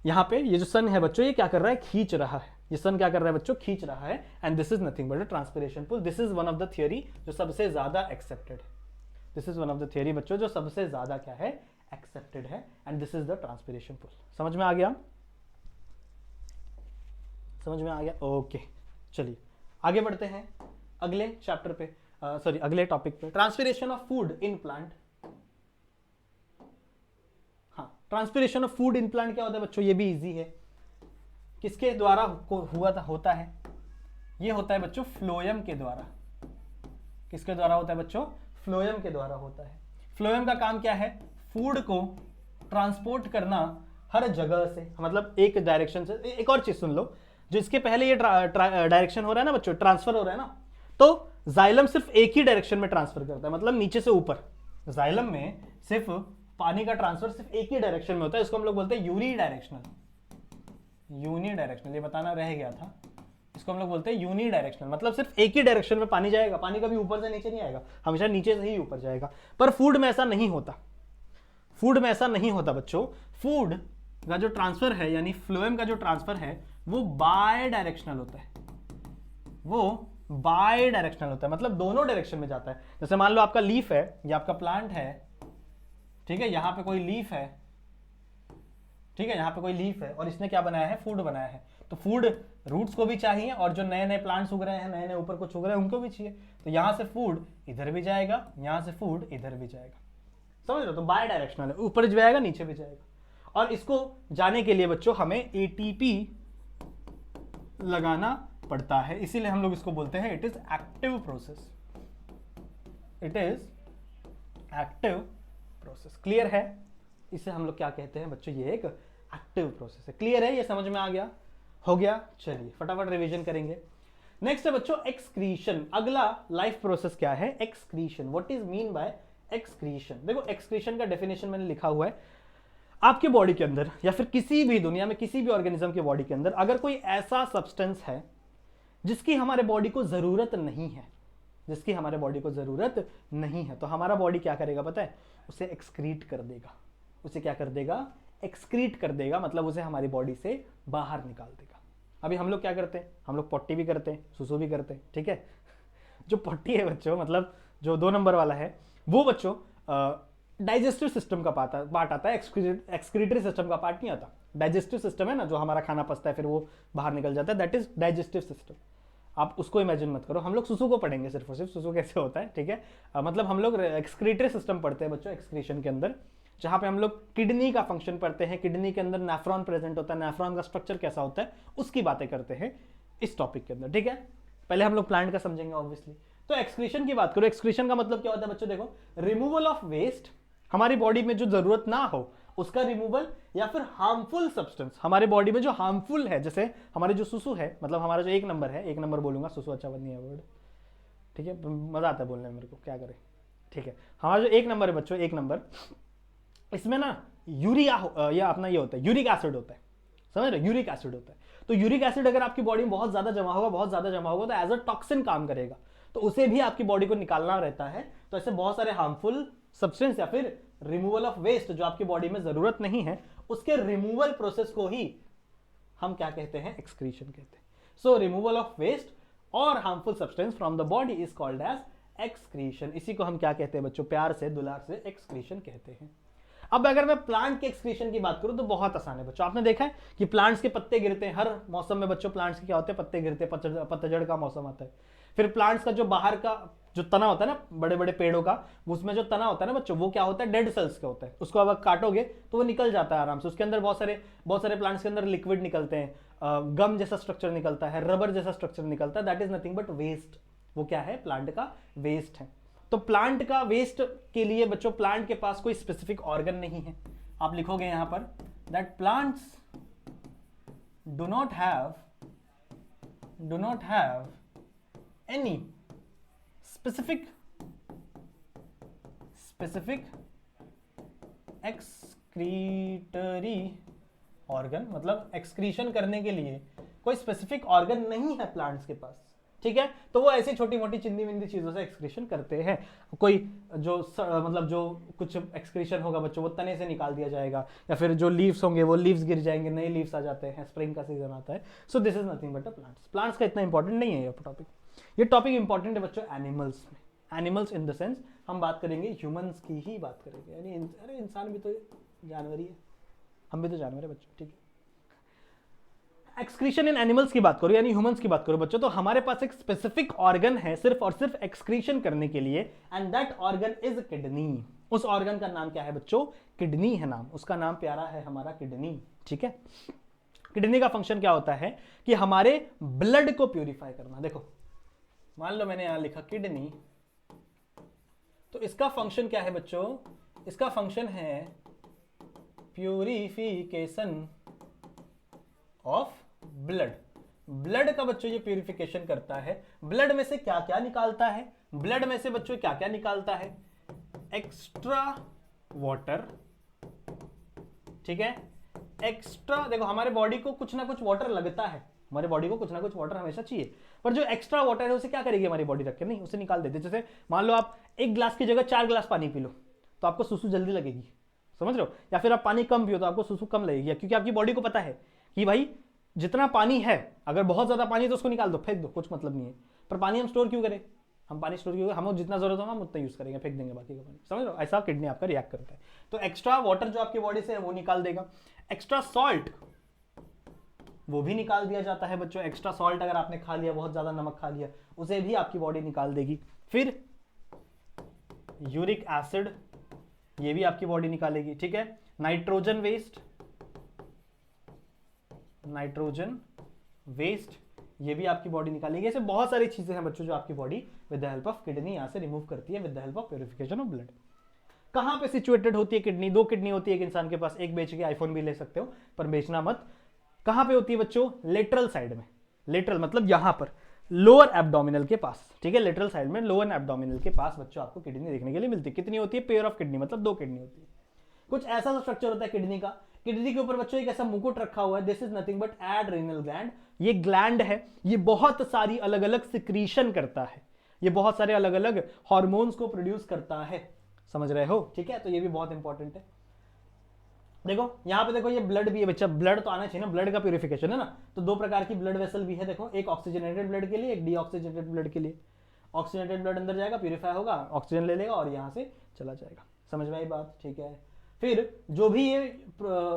यहाँ पे ये जो सन है बच्चों, ये क्या कर रहा है, खींच रहा है। ये सन क्या कर रहा है बच्चों, खींच रहा है। And this is nothing but a transpiration pull. This is one of the theory जो सबसे ज्यादा एक्सेप्टेड है। This is one of the theory बच्चों जो सबसे ज्यादा क्या है, एक्सेप्टेड है। And this is the transpiration pull. समझ में आ गया, समझ में आ गया। ओके, चलिए आगे बढ़ते हैं अगले चैप्टर पे, सॉरी अगले टॉपिक पे, transpiration of food in plant. हाँ, transpiration of food in plant क्या होता है बच्चों, ये भी इजी है। किसके द्वारा होता है, ये होता है बच्चों फ्लोएम के द्वारा। किसके द्वारा होता है बच्चों, फ्लोएम के द्वारा होता है। फ्लोएम का काम क्या है, फूड को ट्रांसपोर्ट करना हर जगह से, मतलब एक डायरेक्शन से। एक और चीज सुन लो, जो इसके पहले ये डायरेक्शन हो रहा है ना बच्चों, ट्रांसफर हो रहा है ना, तो जाइलम सिर्फ एक ही डायरेक्शन में ट्रांसफर करता है, मतलब नीचे से ऊपर। जाइलम में सिर्फ पानी का ट्रांसफर सिर्फ एक ही डायरेक्शन में होता है। इसको हम लोग बोलते हैं यूनी डायरेक्शनल। यूनी डायरेक्शनल, ये बताना रह गया था। इसको हम लोग बोलते हैं यूनी डायरेक्शनल, मतलब सिर्फ एक ही डायरेक्शन में पानी जाएगा। पानी कभी ऊपर से नीचे नहीं आएगा, हमेशा नीचे से ही ऊपर जाएगा। पर फूड में ऐसा नहीं होता, फूड में ऐसा नहीं होता बच्चों। फूड का जो ट्रांसफर है, यानी फ्लोएम का जो ट्रांसफर है, वो बाय डायरेक्शनल होता है। वो बाय डायरेक्शनल होता है, मतलब दोनों डायरेक्शन में जाता है। जैसे मान लो आपका लीफ है, ये आपका प्लांट है, ठीक है, यहां पे कोई लीफ है, ठीक है, यहाँ पे कोई लीफ है, और इसने क्या बनाया है, फूड बनाया है। तो फूड रूट्स को भी चाहिए, और जो नए नए प्लांट्स उग रहे हैं, नए नए ऊपर कुछ उग रहे हैं, उनको भी चाहिए। तो यहाँ से फूड इधर भी जाएगा, यहाँ से फूड इधर भी जाएगा। समझ रहे हो, तो बाय डायरेक्शनल है, ऊपर भी जाएगा नीचे भी जाएगा। और इसको जाने के लिए बच्चों हमें एटीपी लगाना पड़ता है, इसीलिए हम लोग इसको बोलते हैं it is active process. It is active process. Clear है, इसे हम लोग क्या कहते हैं बच्चों, ये एक एक्टिव प्रोसेस है। क्लियर है, ये समझ में आ गया, हो गया। चलिए फटाफट रिवीजन करेंगे। नेक्स्ट है बच्चों एक्सक्रीशन। अगला लाइफ प्रोसेस क्या है, excretion. What is mean bye excretion. देखो एक्सक्रीशन का डेफिनेशन मैंने लिखा हुआ है। आपके बॉडी के अंदर या फिर किसी भी दुनिया में किसी भी ऑर्गेनिज्म के बॉडी के अंदर अगर कोई ऐसा सब्सटेंस है जिसकी हमारे बॉडी को जरूरत नहीं है, जिसकी हमारे बॉडी को जरूरत नहीं है, तो हमारा बॉडी क्या करेगा पता है, उसे एक्सक्रीट कर देगा। उसे क्या कर देगा, एक्सक्रीट कर देगा, मतलब उसे हमारी बॉडी से बाहर निकाल देगा। अभी हम लोग क्या करते हैं, हम लोग पोटी भी करते हैं, सुसु भी करते हैं, ठीक है। जो पोटी है बच्चों, मतलब जो 2 नंबर वाला है, वो बच्चों डाइजेस्टिव सिस्टम का पार्ट आता है, एक्सक्रीटरी सिस्टम का पार्ट नहीं आता। डाइजेस्टिव सिस्टम है ना, जो हमारा खाना पचता है फिर वो बाहर निकल जाता है, दैट इज डाइजेस्टिव सिस्टम। आप उसको इमेजिन मत करो, हम लोग सुसु को पढ़ेंगे सिर्फ और सिर्फ, सुसु कैसे होता है, ठीक है। मतलब हम लोग एक्सक्रीटरी सिस्टम पढ़ते हैं बच्चों एक्सक्रीशन के अंदर, जहां पे हम लोग किडनी का फंक्शन पढ़ते हैं। किडनी के अंदर नेफ्रॉन प्रेजेंट होता है, नेफ्रॉन का स्ट्रक्चर कैसा होता है उसकी बातें करते हैं इस टॉपिक के अंदर, ठीक है। पहले हम लोग प्लांट का समझेंगे ऑब्वियसली। तो एक्सक्रीशन की बात करो, एक्सक्रीशन का मतलब क्या होता है बच्चों, देखो रिमूवल ऑफ वेस्ट, हमारी बॉडी में जो जरूरत ना हो उसका रिमूवल, या फिर हार्मफुल सब्सटेंस हमारे बॉडी में जो हार्मफुल है, जैसे हमारे जो सुसु है, मतलब हमारा जो 1 नंबर है, 1 नंबर बोलूंगा, सुसु अच्छा नहीं है वर्ड, ठीक है, मजा आता है बोलने में मेरे को, क्या करें, ठीक है। हमारा जो 1 नंबर है बच्चों, 1 नंबर, इसमें ना यूरिया या अपना ये होता है, यूरिक एसिड होता है, समझ रहे, यूरिक एसिड होता है। तो यूरिक एसिड अगर आपकी बॉडी में बहुत ज्यादा जमा होगा, बहुत ज्यादा जमा होगा, तो एज अ टॉक्सिन काम करेगा, तो उसे भी आपकी बॉडी को निकालना रहता है। तो ऐसे बहुत सारे हार्मफुल सब्सटेंस या फिर रिमूवल ऑफ वेस्ट जो आपकी बॉडी में जरूरत नहीं है, उसके रिमूवल प्रोसेस को ही हम क्या कहते हैं, एक्सक्रीशन कहते हैं। सो रिमूवल ऑफ वेस्ट और harmful substance from the body is called as excretion. इसी को हम क्या कहते हैं बच्चों, प्यार से दुलार से एक्सक्रीशन कहते हैं। अब अगर मैं प्लांट के एक्सक्रीशन की बात करूं तो बहुत आसान है बच्चों। आपने देखा है कि प्लांट्स के पत्ते गिरते हैं, हर मौसम में बच्चों प्लांट्स के क्या होते हैं, पत्ते गिरते हैं, पतझड़ का मौसम आता है। फिर प्लांट्स का जो बाहर का जो तना होता है ना, बड़े बड़े पेड़ों का, उसमें जो तना होता है ना बच्चों, वो क्या होता है, डेड सेल्स का होता है। उसको अगर काटोगे तो वो निकल जाता है आराम से। उसके अंदर बहुत सारे प्लांट्स के अंदर लिक्विड निकलते हैं, गम जैसा स्ट्रक्चर निकलता है, रबर जैसा स्ट्रक्चर निकलता है। That is nothing but waste. वो क्या है, प्लांट का वेस्ट है। तो प्लांट का वेस्ट के लिए बच्चों, प्लांट के पास कोई स्पेसिफिक ऑर्गन नहीं है। आप लिखोगे यहां पर that plants do not have any specific excretory organ, मतलब एक्सक्रीशन करने के लिए कोई स्पेसिफिक ऑर्गन नहीं है प्लांट्स के पास। ठीक है, तो वो ऐसी छोटी मोटी चिंदी मिंदी चीजों से एक्सक्रीशन करते हैं। कोई जो मतलब जो कुछ एक्सक्रीशन होगा बच्चों, वो तने से निकाल दिया जाएगा, या फिर जो लीव्स होंगे वो लीव्स गिर जाएंगे, नए लीव्स आ जाते हैं, स्प्रिंग का सीजन आता है। So this is nothing but a plants. Plants का इतना इंपॉर्टेंट नहीं है ये टॉपिक। ये टॉपिक इंपॉर्टेंट है बच्चों एनिमल्स में। एनिमल्स इन द सेंस हम बात करेंगे ह्यूमंस की ही बात करेंगे, यानी अरे इंसान भी तो जानवर ही है, हम भी तो जानवर है बच्चों। ठीक है, एक्सक्रीशन इन एनिमल्स की बात करो यानी ह्यूमंस की बात करो बच्चों, तो हमारे पास एक स्पेसिफिक ऑर्गन है सिर्फ और सिर्फ एक्सक्रीशन करने के लिए, and that organ is kidney. उस ऑर्गन का नाम क्या है बच्चों, किडनी है नाम, उसका नाम प्यारा है हमारा किडनी। ठीक है, किडनी का फंक्शन क्या होता है कि हमारे ब्लड को प्यूरिफाई करना। देखो मान लो मैंने यहां लिखा किडनी, तो इसका फंक्शन क्या है बच्चों, इसका फंक्शन है प्यूरिफिकेशन ऑफ ब्लड। ब्लड का बच्चों ये प्यूरिफिकेशन करता है। ब्लड में से क्या क्या निकालता है, ब्लड में से बच्चों क्या क्या निकालता है, एक्स्ट्रा वाटर। ठीक है, एक्स्ट्रा, देखो हमारे बॉडी को कुछ ना कुछ वाटर लगता है, हमारे बॉडी को कुछ ना कुछ वाटर हमेशा चाहिए, पर जो एक्स्ट्रा वाटर है उसे क्या करेगी हमारी बॉडी रख के, नहीं उसे निकाल देते। जैसे मान लो आप एक ग्लास की जगह 4 ग्लास पानी पी लो तो आपको सुसु जल्दी लगेगी, समझ रहे हो, या फिर आप पानी कम पियो तो आपको सुसु कम लगेगी, क्योंकि आपकी बॉडी को पता है कि भाई जितना पानी है, अगर बहुत ज्यादा पानी है तो उसको निकाल दो, फेंक दो, कुछ मतलब नहीं है। पर पानी हम स्टोर क्यों करें, हम पानी स्टोर क्यों करें, हमें जितना जरूरत होगा हम उतना यूज करेंगे, फेंक देंगे बाकी का पानी, समझ रहे हो, ऐसा किडनी आपका रिएक्ट करता है। तो एक्स्ट्रा वाटर जो आपकी बॉडी से है वो निकाल देगा। एक्स्ट्रा सॉल्ट वो भी निकाल दिया जाता है बच्चों। एक्स्ट्रा सॉल्ट अगर आपने खा लिया, बहुत ज्यादा नमक खा लिया, उसे भी आपकी बॉडी निकाल देगी। फिर यूरिक एसिड, ये भी आपकी बॉडी निकालेगी। ठीक है, नाइट्रोजन वेस्ट, नाइट्रोजन वेस्ट ये भी आपकी बॉडी निकालेगी। ऐसे बहुत सारी चीजें हैं बच्चों जो आपकी body with the help of kidney यहां से रिमूव करती है with the help of purification of blood. कहां पे सिचुएटेड होती है किडनी, 2 किडनी होती है एक इंसान के पास, एक बेच के आईफोन भी ले सकते हो पर बेचना मत। कहां पे होती है बच्चों, लेटरल साइड में। लेटरल मतलब यहां पर लोअर एब्डोमिनल के पास। ठीक है, लेटरल साइड में लोअर एब्डोमिनल के पास बच्चों आपको किडनी देखने के लिए मिलती है। कितनी होती है, पेयर ऑफ किडनी, मतलब 2 किडनी होती है। कुछ ऐसा स्ट्रक्चर होता है किडनी का, किडनी के ऊपर बच्चों एक ऐसा मुकुट रखा हुआ है, this is nothing but adrenal gland. ये ग्लैंड है, ये बहुत सारी अलग अलग सिक्रीशन करता है, ये बहुत सारे अलग अलग हार्मोन्स को प्रोड्यूस करता है, समझ रहे हो। ठीक है, तो ये भी बहुत इंपॉर्टेंट है। देखो यहां पे देखो ये ब्लड भी है बच्चा, ब्लड तो आना चाहिए ना, ब्लड का प्यूरिफिकेशन है ना। तो 2 प्रकार की ब्लड वेसल भी है, देखो एक ऑक्सीजनेटेड ब्लड के लिए, एक डीऑक्सीजनेटेड ब्लड के लिए। ऑक्सीजनेटेड ब्लड अंदर जाएगा, प्यूरिफाई होगा, ऑक्सीजन ले लेगा और यहां से चला जाएगा, समझ में आई बात। ठीक है, फिर जो भी ये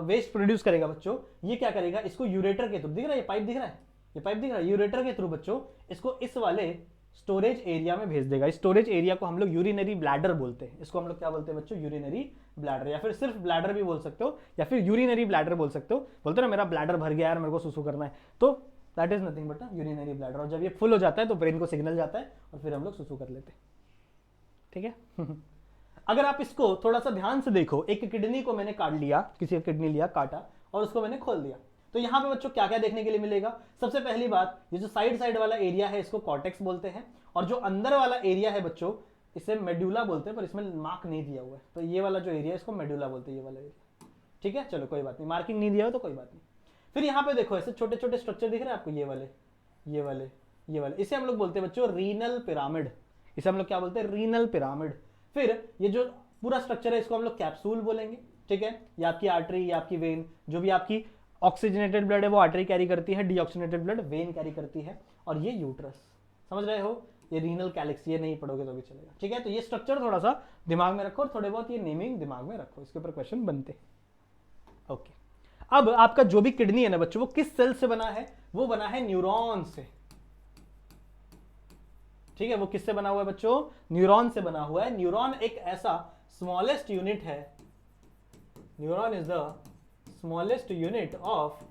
वेस्ट प्रोड्यूस करेगा बच्चों, ये क्या करेगा, इसको यूरेटर के थ्रू, दिख रहा है ये पाइप दिख रहा है, ये पाइप दिख रहा है, यूरेटर के थ्रू बच्चों इसको इस वाले स्टोरेज एरिया में भेज देगा। स्टोरेज एरिया को हम लोग यूरिनरी ब्लैडर बोलते हैं। इसको हम लोग क्या बोलते हैं बच्चों, यूरिनरी ब्लैडर, या फिर सिर्फ ब्लैडर भी बोल सकते हो, या फिर यूरिनरी ब्लैडर बोल सकते हो। बोलते हो ना मेरा ब्लैडर भर गया यार, मेरे को सुसु करना है, तो that is nothing but urinary bladder. और जब ये फुल हो जाता है तो ब्रेन को सिग्नल जाता है और फिर हम लोग सुसु कर लेते हैं। ठीक है अगर आप इसको थोड़ा सा ध्यान से देखो, एक किडनी को मैंने काट लिया, किसी का किडनी लिया काटा और उसको मैंने खोल दिया, तो यहां पे बच्चों क्या क्या देखने के लिए मिलेगा। सबसे पहली बात, ये जो साइड साइड वाला एरिया है इसको कॉर्टेक्स बोलते हैं, और जो अंदर वाला एरिया है बच्चों इसे मेडुला बोलते हैं, पर इसमें मार्क नहीं दिया हुआ है, तो ये वाला जो एरिया है इसको मेडुला बोलते हैं, ये वाला एरिया। ठीक है, चलो कोई बात नहीं, मार्किंग नहीं दिया हो तो कोई बात नहीं। फिर यहाँ पे देखो ऐसे छोटे छोटे स्ट्रक्चर दिख रहे हैं आपको, ये वाले ये वाले ये वाले, इसे हम लोग बोलते हैं बच्चों रीनल पिरामिड। इसे हम लोग क्या बोलते हैं, रीनल पिरामिड। फिर ये जो पूरा स्ट्रक्चर है इसको हम लोग कैप्सूल बोलेंगे। ठीक है, ये आपकी आर्टरी या आपकी वेन, जो भी आपकी ऑक्सीजनेटेड ब्लड है वो आर्टरी कैरी करती है, डीऑक्सीजनेटेड ब्लड वेन कैरी करती है, और ये यूट्रस। समझ रहे हो? ये रीनल कैलिक्स, ये नहीं पढ़ोगे तो भी चलेगा, ठीक है। तो ये स्ट्रक्चर थोड़ा सा दिमाग में रखो और थोड़े बहुत ये नेमिंग दिमाग में रखो, इसके ऊपर क्वेश्चन बनते हैं। ओके, अब आपका जो भी किडनी है ना बच्चों, वो किस सेल से बना है? वो बना है न्यूरॉन से, ठीक है। वो किससे बना हुआ है बच्चों? न्यूरॉन से बना हुआ है। न्यूरॉन एक ऐसा स्मॉलेस्ट यूनिट है, neuron is the smallest unit of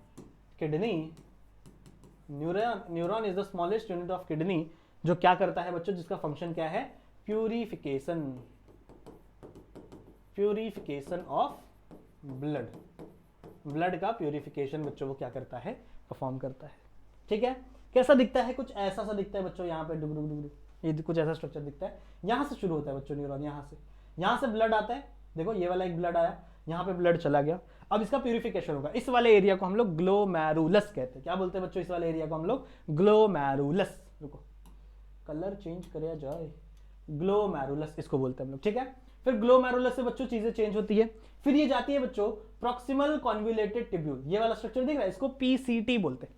kidney. Neuron is the smallest unit of kidney, जो क्या करता है बच्चों? जिसका फंक्शन क्या है? Purification, purification of blood. Blood का प्यूरिफिकेशन बच्चों वो क्या करता है? परफॉर्म करता है, ठीक है। कैसा दिखता है? कुछ ऐसा सा दिखता है बच्चों, यहाँ पे डुग डुग डुग, ये कुछ ऐसा स्ट्रक्चर दिखता है। यहाँ से शुरू होता है बच्चों न्यूरॉन, यहाँ से ब्लड आता है, देखो ये वाला एक ब्लड आया, यहाँ पे ब्लड चला गया, अब इसका प्यूरिफिकेशन होगा। इस वाले एरिया को हम लोग ग्लोमेरुलस कहते हैं। क्या बोलते हैं बच्चों? इस वाले एरिया को हम लोग ग्लोमेरुलस, रुको कलर चेंज करे जाए, ग्लोमेरुलस इसको बोलते हैं हम लोग, ठीक है। फिर ग्लोमेरुलस से बच्चों चीजें चेंज होती है, फिर ये जाती है बच्चों प्रॉक्सिमल कॉन्वोल्यूटेड ट्यूब्यूल। ये वाला स्ट्रक्चर दिख रहा है, इसको पीसीटी बोलते हैं।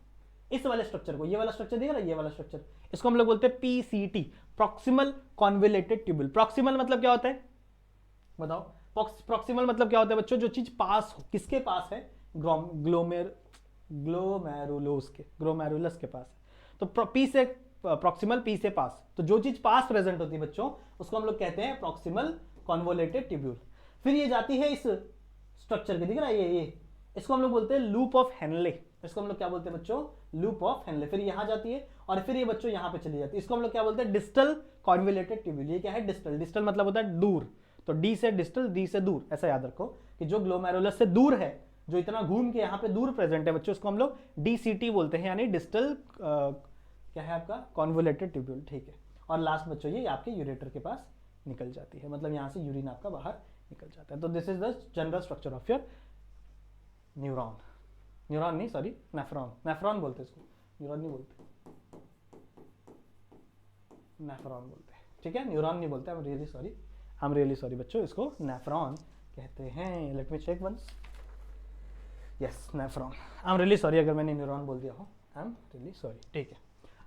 इस वाले स्ट्रक्चर को, ये वाला स्ट्रक्चर दिख रहा है, ये वाला स्ट्रक्चर, इसको हम लोग बोलते हैं PCT, proximal convoluted tubule. Proximal मतलब क्या होता है बताओ? प्रॉक्सिमल मतलब क्या होता है बच्चों? जो चीज पास हो, किसके पास है? ग्लोमेरुलस के, ग्लोमेरुलस के पास है। तो पी से प्रॉक्सिमल, पी से पास, तो जो चीज पास प्रेजेंट होती है बच्चों उसको हम लोग कहते हैं प्रॉक्सिमल कॉन्वोल्यूटेड ट्यूब्यूल। फिर ये जाती है इस स्ट्रक्चर के, दिख रहा है ये इसको हम लोग बोलते हैं लूप ऑफ हेनले। इसको हम लोग क्या बोलते हैं बच्चों? Loop of Henle. फिर यहां जाती है और फिर ये बच्चों यहां पे चली जाती है, इसको हम लोग क्या बोलते हैं? Distal convoluted tubule. ये क्या है? डिस्टल। डिस्टल मतलब होता है दूर, तो डी से डिस्टल, डी से दूर, ऐसा याद रखो कि जो ग्लोमेरुलस से दूर है, जो इतना घूम के यहाँ पे दूर प्रेजेंट है बच्चों, उसको हम लोग डीसीटी बोलते हैं, यानी डिस्टल क्या है आपका? कॉन्वोल्यूटेड ट्यूब्यूल, ठीक है। और लास्ट बच्चों ये आपके यूरेटर के पास निकल जाती है, मतलब यहाँ से यूरिन आपका बाहर निकल जाता है। तो this is the general structure of your neuron. Neuron नहीं, सॉरी, नेफ्रॉन। नेफ्रॉन बोलते हैं इसको, न्यूरॉन नहीं बोलते, नेफ्रॉन बोलते हैं, ठीक है। न्यूरॉन नहीं बोलते, आई एम रियली सॉरी बच्चों, इसको नेफ्रॉन कहते हैं। Let me check once, yes nephron. I am really sorry अगर मैंने न्यूरॉन बोल दिया हो, आई एम रियली सॉरी, ठीक है।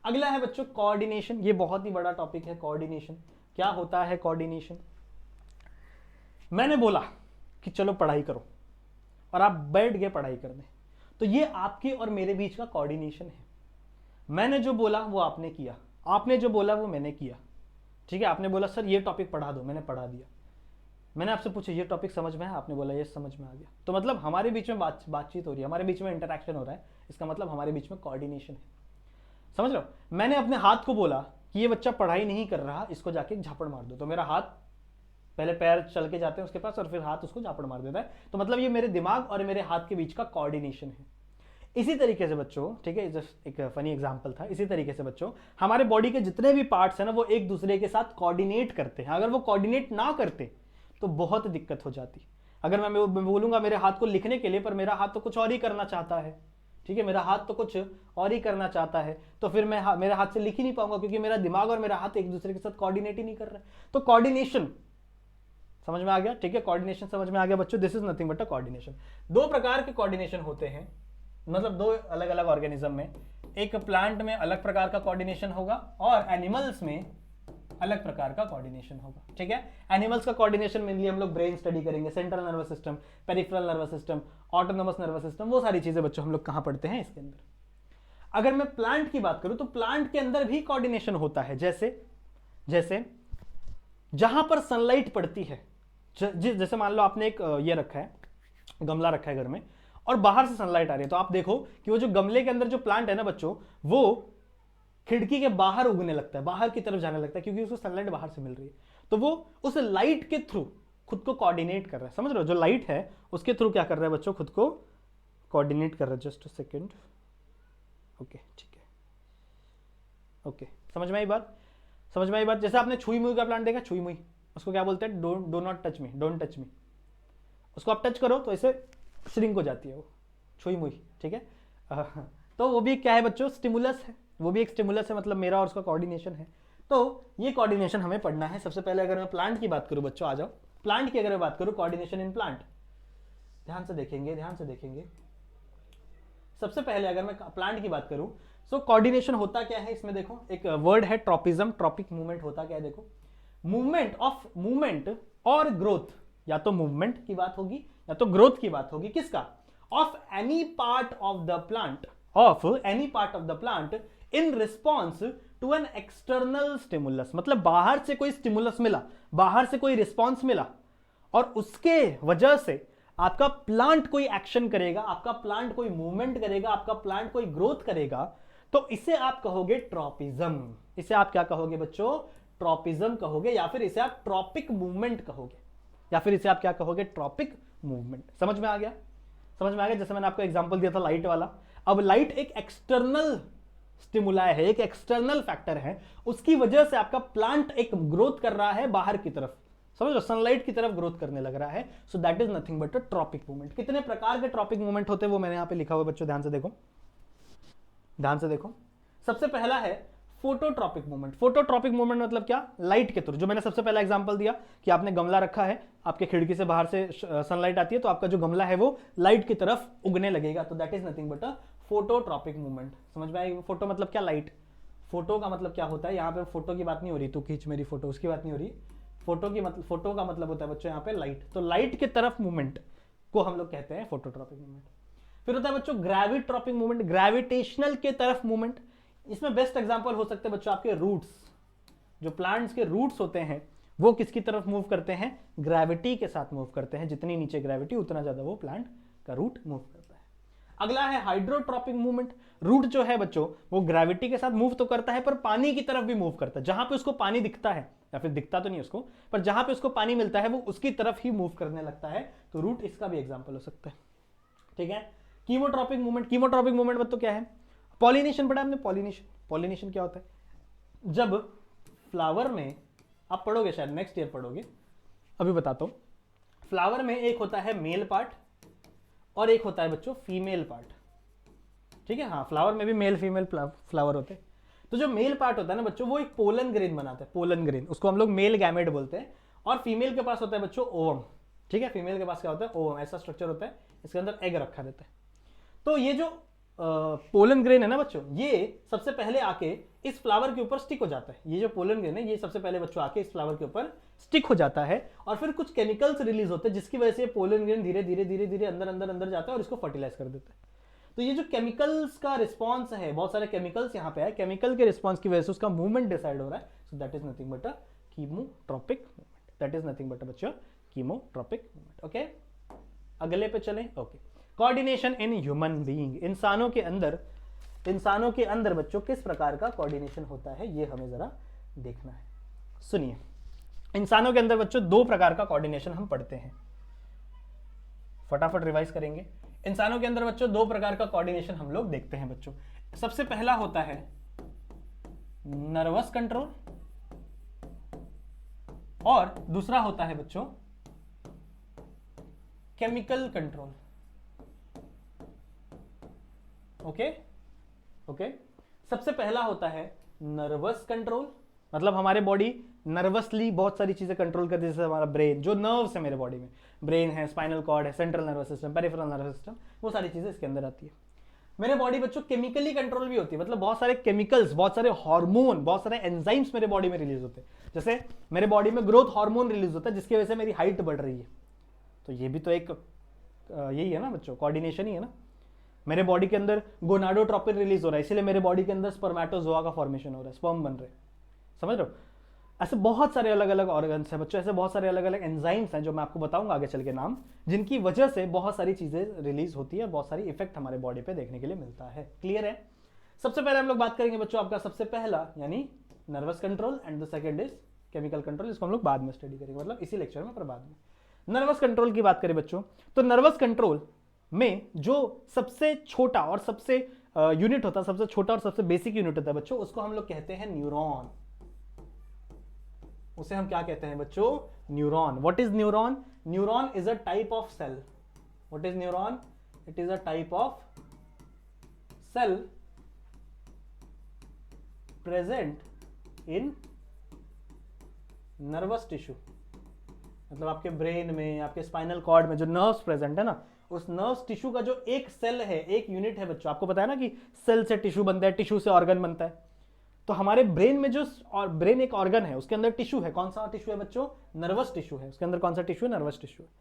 अगला है बच्चों कोऑर्डिनेशन। ये बहुत ही बड़ा टॉपिक है कोऑर्डिनेशन। क्या होता है कोऑर्डिनेशन? मैंने बोला कि चलो पढ़ाई करो और आप बैठ गए पढ़ाई करने, तो ये आपके और मेरे बीच का कोऑर्डिनेशन है। मैंने जो बोला वो आपने किया, आपने जो बोला वो मैंने किया, ठीक है। आपने बोला सर ये टॉपिक पढ़ा दो, मैंने पढ़ा दिया। मैंने आपसे पूछा ये टॉपिक समझ में है, आपने बोला ये समझ में आ गया। तो मतलब हमारे बीच में बातचीत हो रही है, हमारे बीच में इंटरेक्शन हो रहा है, इसका मतलब हमारे बीच में कोऑर्डिनेशन है। समझ रहे हो? मैंने अपने हाथ को बोला कि ये बच्चा पढ़ाई नहीं कर रहा, इसको जाके एक झापड़ मार दो, तो मेरा हाथ, पहले पैर चल के जाते हैं उसके पास और फिर हाथ उसको झापड़ मार देता है। तो मतलब ये मेरे दिमाग और मेरे हाथ के बीच का कोऑर्डिनेशन है। इसी तरीके से बच्चों, ठीक है, जस्ट एक फनी एग्जांपल था। इसी तरीके से बच्चों हमारे बॉडी के जितने भी पार्ट्स हैं ना, वो एक दूसरे के साथ कोऑर्डिनेट करते हैं। अगर वो कोऑर्डिनेट ना करते तो बहुत दिक्कत हो जाती। अगर मैं बोलूंगा मेरे हाथ को लिखने के लिए, पर मेरा हाथ तो कुछ और ही करना चाहता है, ठीक है, मेरा हाथ तो कुछ और ही करना चाहता है, तो फिर मैं मेरे हाथ से लिख ही नहीं पाऊंगा, क्योंकि मेरा दिमाग और मेरा हाथ एक दूसरे के साथ कोऑर्डिनेट ही नहीं कर रहा है। तो कोऑर्डिनेशन समझ में आ गया, ठीक है। कोऑर्डिनेशन समझ में आ गया बच्चों। This is nothing but a coordination. दो प्रकार के कोऑर्डिनेशन होते हैं, मतलब दो अलग अलग ऑर्गेनिज्म में। एक प्लांट में अलग प्रकार का कोऑर्डिनेशन होगा और एनिमल्स में अलग प्रकार का कोऑर्डिनेशन होगा, ठीक है। एनिमल्स का कोऑर्डिनेशन मेनली हम लोग ब्रेन स्टडी करेंगे, central nervous system, peripheral nervous system, autonomous nervous system, वो सारी चीजें बच्चों हम लोग कहां पढ़ते हैं? इसके अंदर। अगर मैं प्लांट की बात करूं तो प्लांट के अंदर भी कोऑर्डिनेशन होता है। जैसे जहां पर सनलाइट पड़ती है, जैसे मान लो आपने एक ये रखा है, गमला रखा है घर में, और बाहर से सनलाइट आ रही है, तो आप देखो कि वो जो गमले के अंदर जो प्लांट है ना बच्चों, वो खिड़की के बाहर उगने लगता है, बाहर की तरफ जाने लगता है, क्योंकि उसको सनलाइट बाहर से मिल रही है। तो वो उस लाइट के थ्रू खुद को कोऑर्डिनेट कर रहा है। समझ रहे हो? जो लाइट है उसके थ्रू क्या कर रहा है बच्चों? खुद को कोऑर्डिनेट कर रहा है। जस्ट अ सेकेंड, ओके, ठीक है, ओके, समझ में आई बात? समझ में आई बात? जैसे आपने छुई मुई का प्लांट देखा, छुई मुई, उसको क्या बोलते हैं? Do not touch me, don't touch me. उसको आप टच करो तो ऐसे श्रिंक हो जाती है वो, छुई मुई, ठीक है। तो वो भी क्या है बच्चों? स्टिमुलस है, वो भी एक स्टिमुलस है, मतलब मेरा और उसका कोऑर्डिनेशन है। तो ये कोऑर्डिनेशन हमें पढ़ना है। सबसे पहले अगर मैं प्लांट की बात करूं बच्चों, आ जाओ, प्लांट की अगर मैं बात करूं, कोऑर्डिनेशन इन प्लांट, ध्यान से देखेंगे, ध्यान से देखेंगे। सबसे पहले अगर मैं प्लांट की बात करूं, सो कोऑर्डिनेशन होता क्या है इसमें देखो, एक वर्ड है ट्रॉपिज्म, ट्रॉपिक मूवमेंट होता क्या है देखो, मूवमेंट और ग्रोथ, या तो मूवमेंट की बात होगी या तो ग्रोथ की बात होगी, किसका, of any part of the plant in response to an external stimulus, मतलब बाहर से कोई स्टिमुलस मिला, बाहर से कोई रिस्पॉन्स मिला और उसके वजह से आपका प्लांट कोई एक्शन करेगा, आपका प्लांट कोई मूवमेंट करेगा, आपका प्लांट कोई ग्रोथ करेगा, तो इसे आप कहोगे ट्रॉपिज्म। इसे आप क्या कहोगे बच्चों, ट्रॉपिज्म कहोगे, या फिर इसे आप ट्रॉपिक मूवमेंट कहोगे, या फिर इसे आप क्या कहोगे, ट्रॉपिक मूवमेंट। समझ में आ गया, समझ में आ गया। जैसे मैंने आपको एग्जांपल दिया था लाइट वाला, अब लाइट एक एक्सटर्नल स्टिमुलाई है, एक एक्सटर्नल फैक्टर है, उसकी वजह से आपका प्लांट एक ग्रोथ कर रहा है बाहर की तरफ, समझ लो, सनलाइट की तरफ ग्रोथ करने लग रहा है, so that is nothing but a tropic movement. कितने प्रकार के ट्रॉपिक मूवमेंट होते हैं वो मैंने यहां पे लिखा हुआ है बच्चों, ध्यान से देखो, ध्यान से देखो। सबसे पहला है फोटोट्रॉपिक मूवमेंट। फोटोट्रॉपिक मूवमेंट मतलब क्या, लाइट के थ्रू, जो मैंने सबसे पहला एग्जांपल दिया कि आपने गमला रखा है, आपके खिड़की से बाहर से सनलाइट आती है, तो आपका जो गमला है वो लाइट की तरफ उगने लगेगा, तो that is nothing but a phototropic movement. समझ में आई, फोटो मतलब क्या, लाइट। फोटो का मतलब क्या होता है, यहाँ पे फोटो की बात नहीं हो रही, तू खींच मेरी फोटो, उसकी बात नहीं हो रही, फोटो की मतलब, फोटो का मतलब होता है बच्चों यहाँ पे लाइट, तो लाइट की तरफ मूवमेंट को हम लोग कहते हैं फोटोट्रॉपिक मूवमेंट। फिर होता है बच्चों ग्रेविट्रॉपिक मूवमेंट, ग्रेविटेशनल के तरफ मूवमेंट। इसमें बेस्ट एग्जांपल हो सकते हैं बच्चों आपके रूट्स, जो प्लांट्स के रूट्स होते हैं वो किसकी तरफ मूव करते हैं, ग्रेविटी के साथ मूव करते हैं, जितनी नीचे ग्रेविटी उतना ज्यादा वो प्लांट का रूट मूव करता है। अगला है हाइड्रोट्रॉपिक मूवमेंट। रूट जो है बच्चों वो ग्रेविटी के साथ मूव तो करता है पर पानी की तरफ भी मूव करता है, जहां पे उसको पानी दिखता है, या फिर दिखता तो नहीं उसको, पर जहां पे उसको पानी मिलता है वो उसकी तरफ ही मूव करने लगता है, तो रूट इसका भी एग्जांपल हो सकता है। ठीक है। कीमोट्रॉपिक मूवमेंट, कीमोट्रॉपिक मूवमेंट मतलब क्या है, पॉलिनेशन पढ़ा आपने, पॉलिनेशन, पॉलिनेशन क्या होता है, जब फ्लावर में, आप पढ़ोगे शायद नेक्स्ट ईयर पढ़ोगे, अभी बताता हूं, फ्लावर में एक होता है मेल पार्ट और एक होता है बच्चों फीमेल पार्ट। ठीक है, हाँ, फ्लावर में भी मेल फीमेल फ्लावर होते हैं। तो जो मेल पार्ट होता है ना बच्चों, वो एक पोलन ग्रेन बनाता है, पोलन ग्रेन, उसको हम लोग मेल गैमेट बोलते हैं, और फीमेल के पास होता है बच्चों ओवम। ठीक है, फीमेल के पास क्या होता है, ओवम, ऐसा स्ट्रक्चर होता है, इसके अंदर एग रखा रहता है। तो ये जो पोलन ग्रेन है ना बच्चों, ये सबसे पहले आके इस फ्लावर के ऊपर स्टिक हो जाता है। ये जो पोलन ग्रेन है ये सबसे पहले बच्चों आके इस फ्लावर के ऊपर स्टिक हो जाता है, और फिर कुछ केमिकल्स रिलीज होते हैं जिसकी वजह से पोलन ग्रेन धीरे धीरे धीरे धीरे अंदर अंदर अंदर जाता है और इसको फर्टिलाइज कर देता है। तो ये जो केमिकल्स का रिस्पॉन्स है, बहुत सारे केमिकल्स यहाँ पे है, केमिकल के रिस्पॉन्स की वजह से उसका मूवमेंट डिसाइड हो रहा है, so that is nothing but a chemotropic movement, that is nothing but a बच्चों कीमोट्रॉपिक मूवमेंट। ओके, अगले पे चलें। Okay, coordination in human being, इंसानों के अंदर बच्चों किस प्रकार का कोऑर्डिनेशन होता है ये हमें जरा देखना है। सुनिए, इंसानों के अंदर बच्चों दो प्रकार का कोऑर्डिनेशन हम पढ़ते हैं, फटाफट रिवाइज करेंगे। इंसानों के अंदर बच्चों दो प्रकार का कोऑर्डिनेशन हम लोग देखते हैं बच्चों। सबसे पहला होता है नर्वस कंट्रोल और दूसरा होता है बच्चों केमिकल कंट्रोल। ओके ओके, सबसे पहला होता है नर्वस कंट्रोल, मतलब हमारे बॉडी नर्वसली बहुत सारी चीजें कंट्रोल करती है, जैसे हमारा ब्रेन, जो नर्व्स है मेरे बॉडी में, ब्रेन है, स्पाइनल कॉर्ड है, central nervous system, peripheral nervous system, वो सारी चीजें इसके अंदर आती है। मेरे बॉडी बच्चों केमिकली कंट्रोल भी होती है, मतलब बहुत सारे केमिकल्स, बहुत सारे हार्मोन, बहुत सारे एंजाइम्स मेरे बॉडी में रिलीज होते हैं। जैसे मेरे बॉडी में ग्रोथ हार्मोन रिलीज होता है जिसकी वजह से मेरी हाइट बढ़ रही है, तो ये भी तो एक यही है ना बच्चों, कोऑर्डिनेशन ही है ना। मेरे बॉडी के अंदर गोनाडोट्रोपिन रिलीज हो रहा है, इसलिए मेरे बॉडी के अंदर स्पर्मेटोजोआ का फॉर्मेशन हो रहा है, स्पर्म बन रहे हैं, समझ रहे हो। ऐसे बहुत सारे अलग अलग ऑर्गन्स हैं बच्चों, ऐसे बहुत सारे अलग अलग एंजाइम्स हैं जो मैं आपको बताऊंगा आगे चल के नाम, जिनकी वजह से बहुत सारी चीजें रिलीज होती है, बहुत सारी इफेक्ट हमारे बॉडी पे देखने के लिए मिलता है। क्लियर है। सबसे पहले हम लोग बात करेंगे बच्चों आपका सबसे पहला यानी nervous control, and the second is chemical control, इसको हम लोग बाद में स्टडी करेंगे, मतलब इसी लेक्चर में, पर बाद में। नर्वस कंट्रोल की बात करें बच्चों, तो नर्वस कंट्रोल में जो सबसे छोटा और सबसे यूनिट होता है, सबसे छोटा और सबसे बेसिक यूनिट होता है बच्चों, उसको हम लोग कहते हैं न्यूरॉन। उसे हम क्या कहते हैं बच्चों, neuron. What is neuron? Neuron is a type of cell. What is neuron? It is a type of cell present in nervous tissue, मतलब आपके ब्रेन में, आपके स्पाइनल कॉर्ड में जो नर्व्स प्रेजेंट है ना, उस नर्व टिश्यू का जो एक सेल है, एक यूनिट है बच्चों, आपको पता है ना कि सेल से टिश्यू बनता है, टिश्यू से ऑर्गन बनता है। तो हमारे ब्रेन में जो, और ब्रेन एक ऑर्गन है, उसके अंदर टिश्यू है। कौन सा टिश्यू है बच्चों? नर्वस टिश्यू है। उसके अंदर कौन सा टिश्यू है? नर्वस टिश्यू है।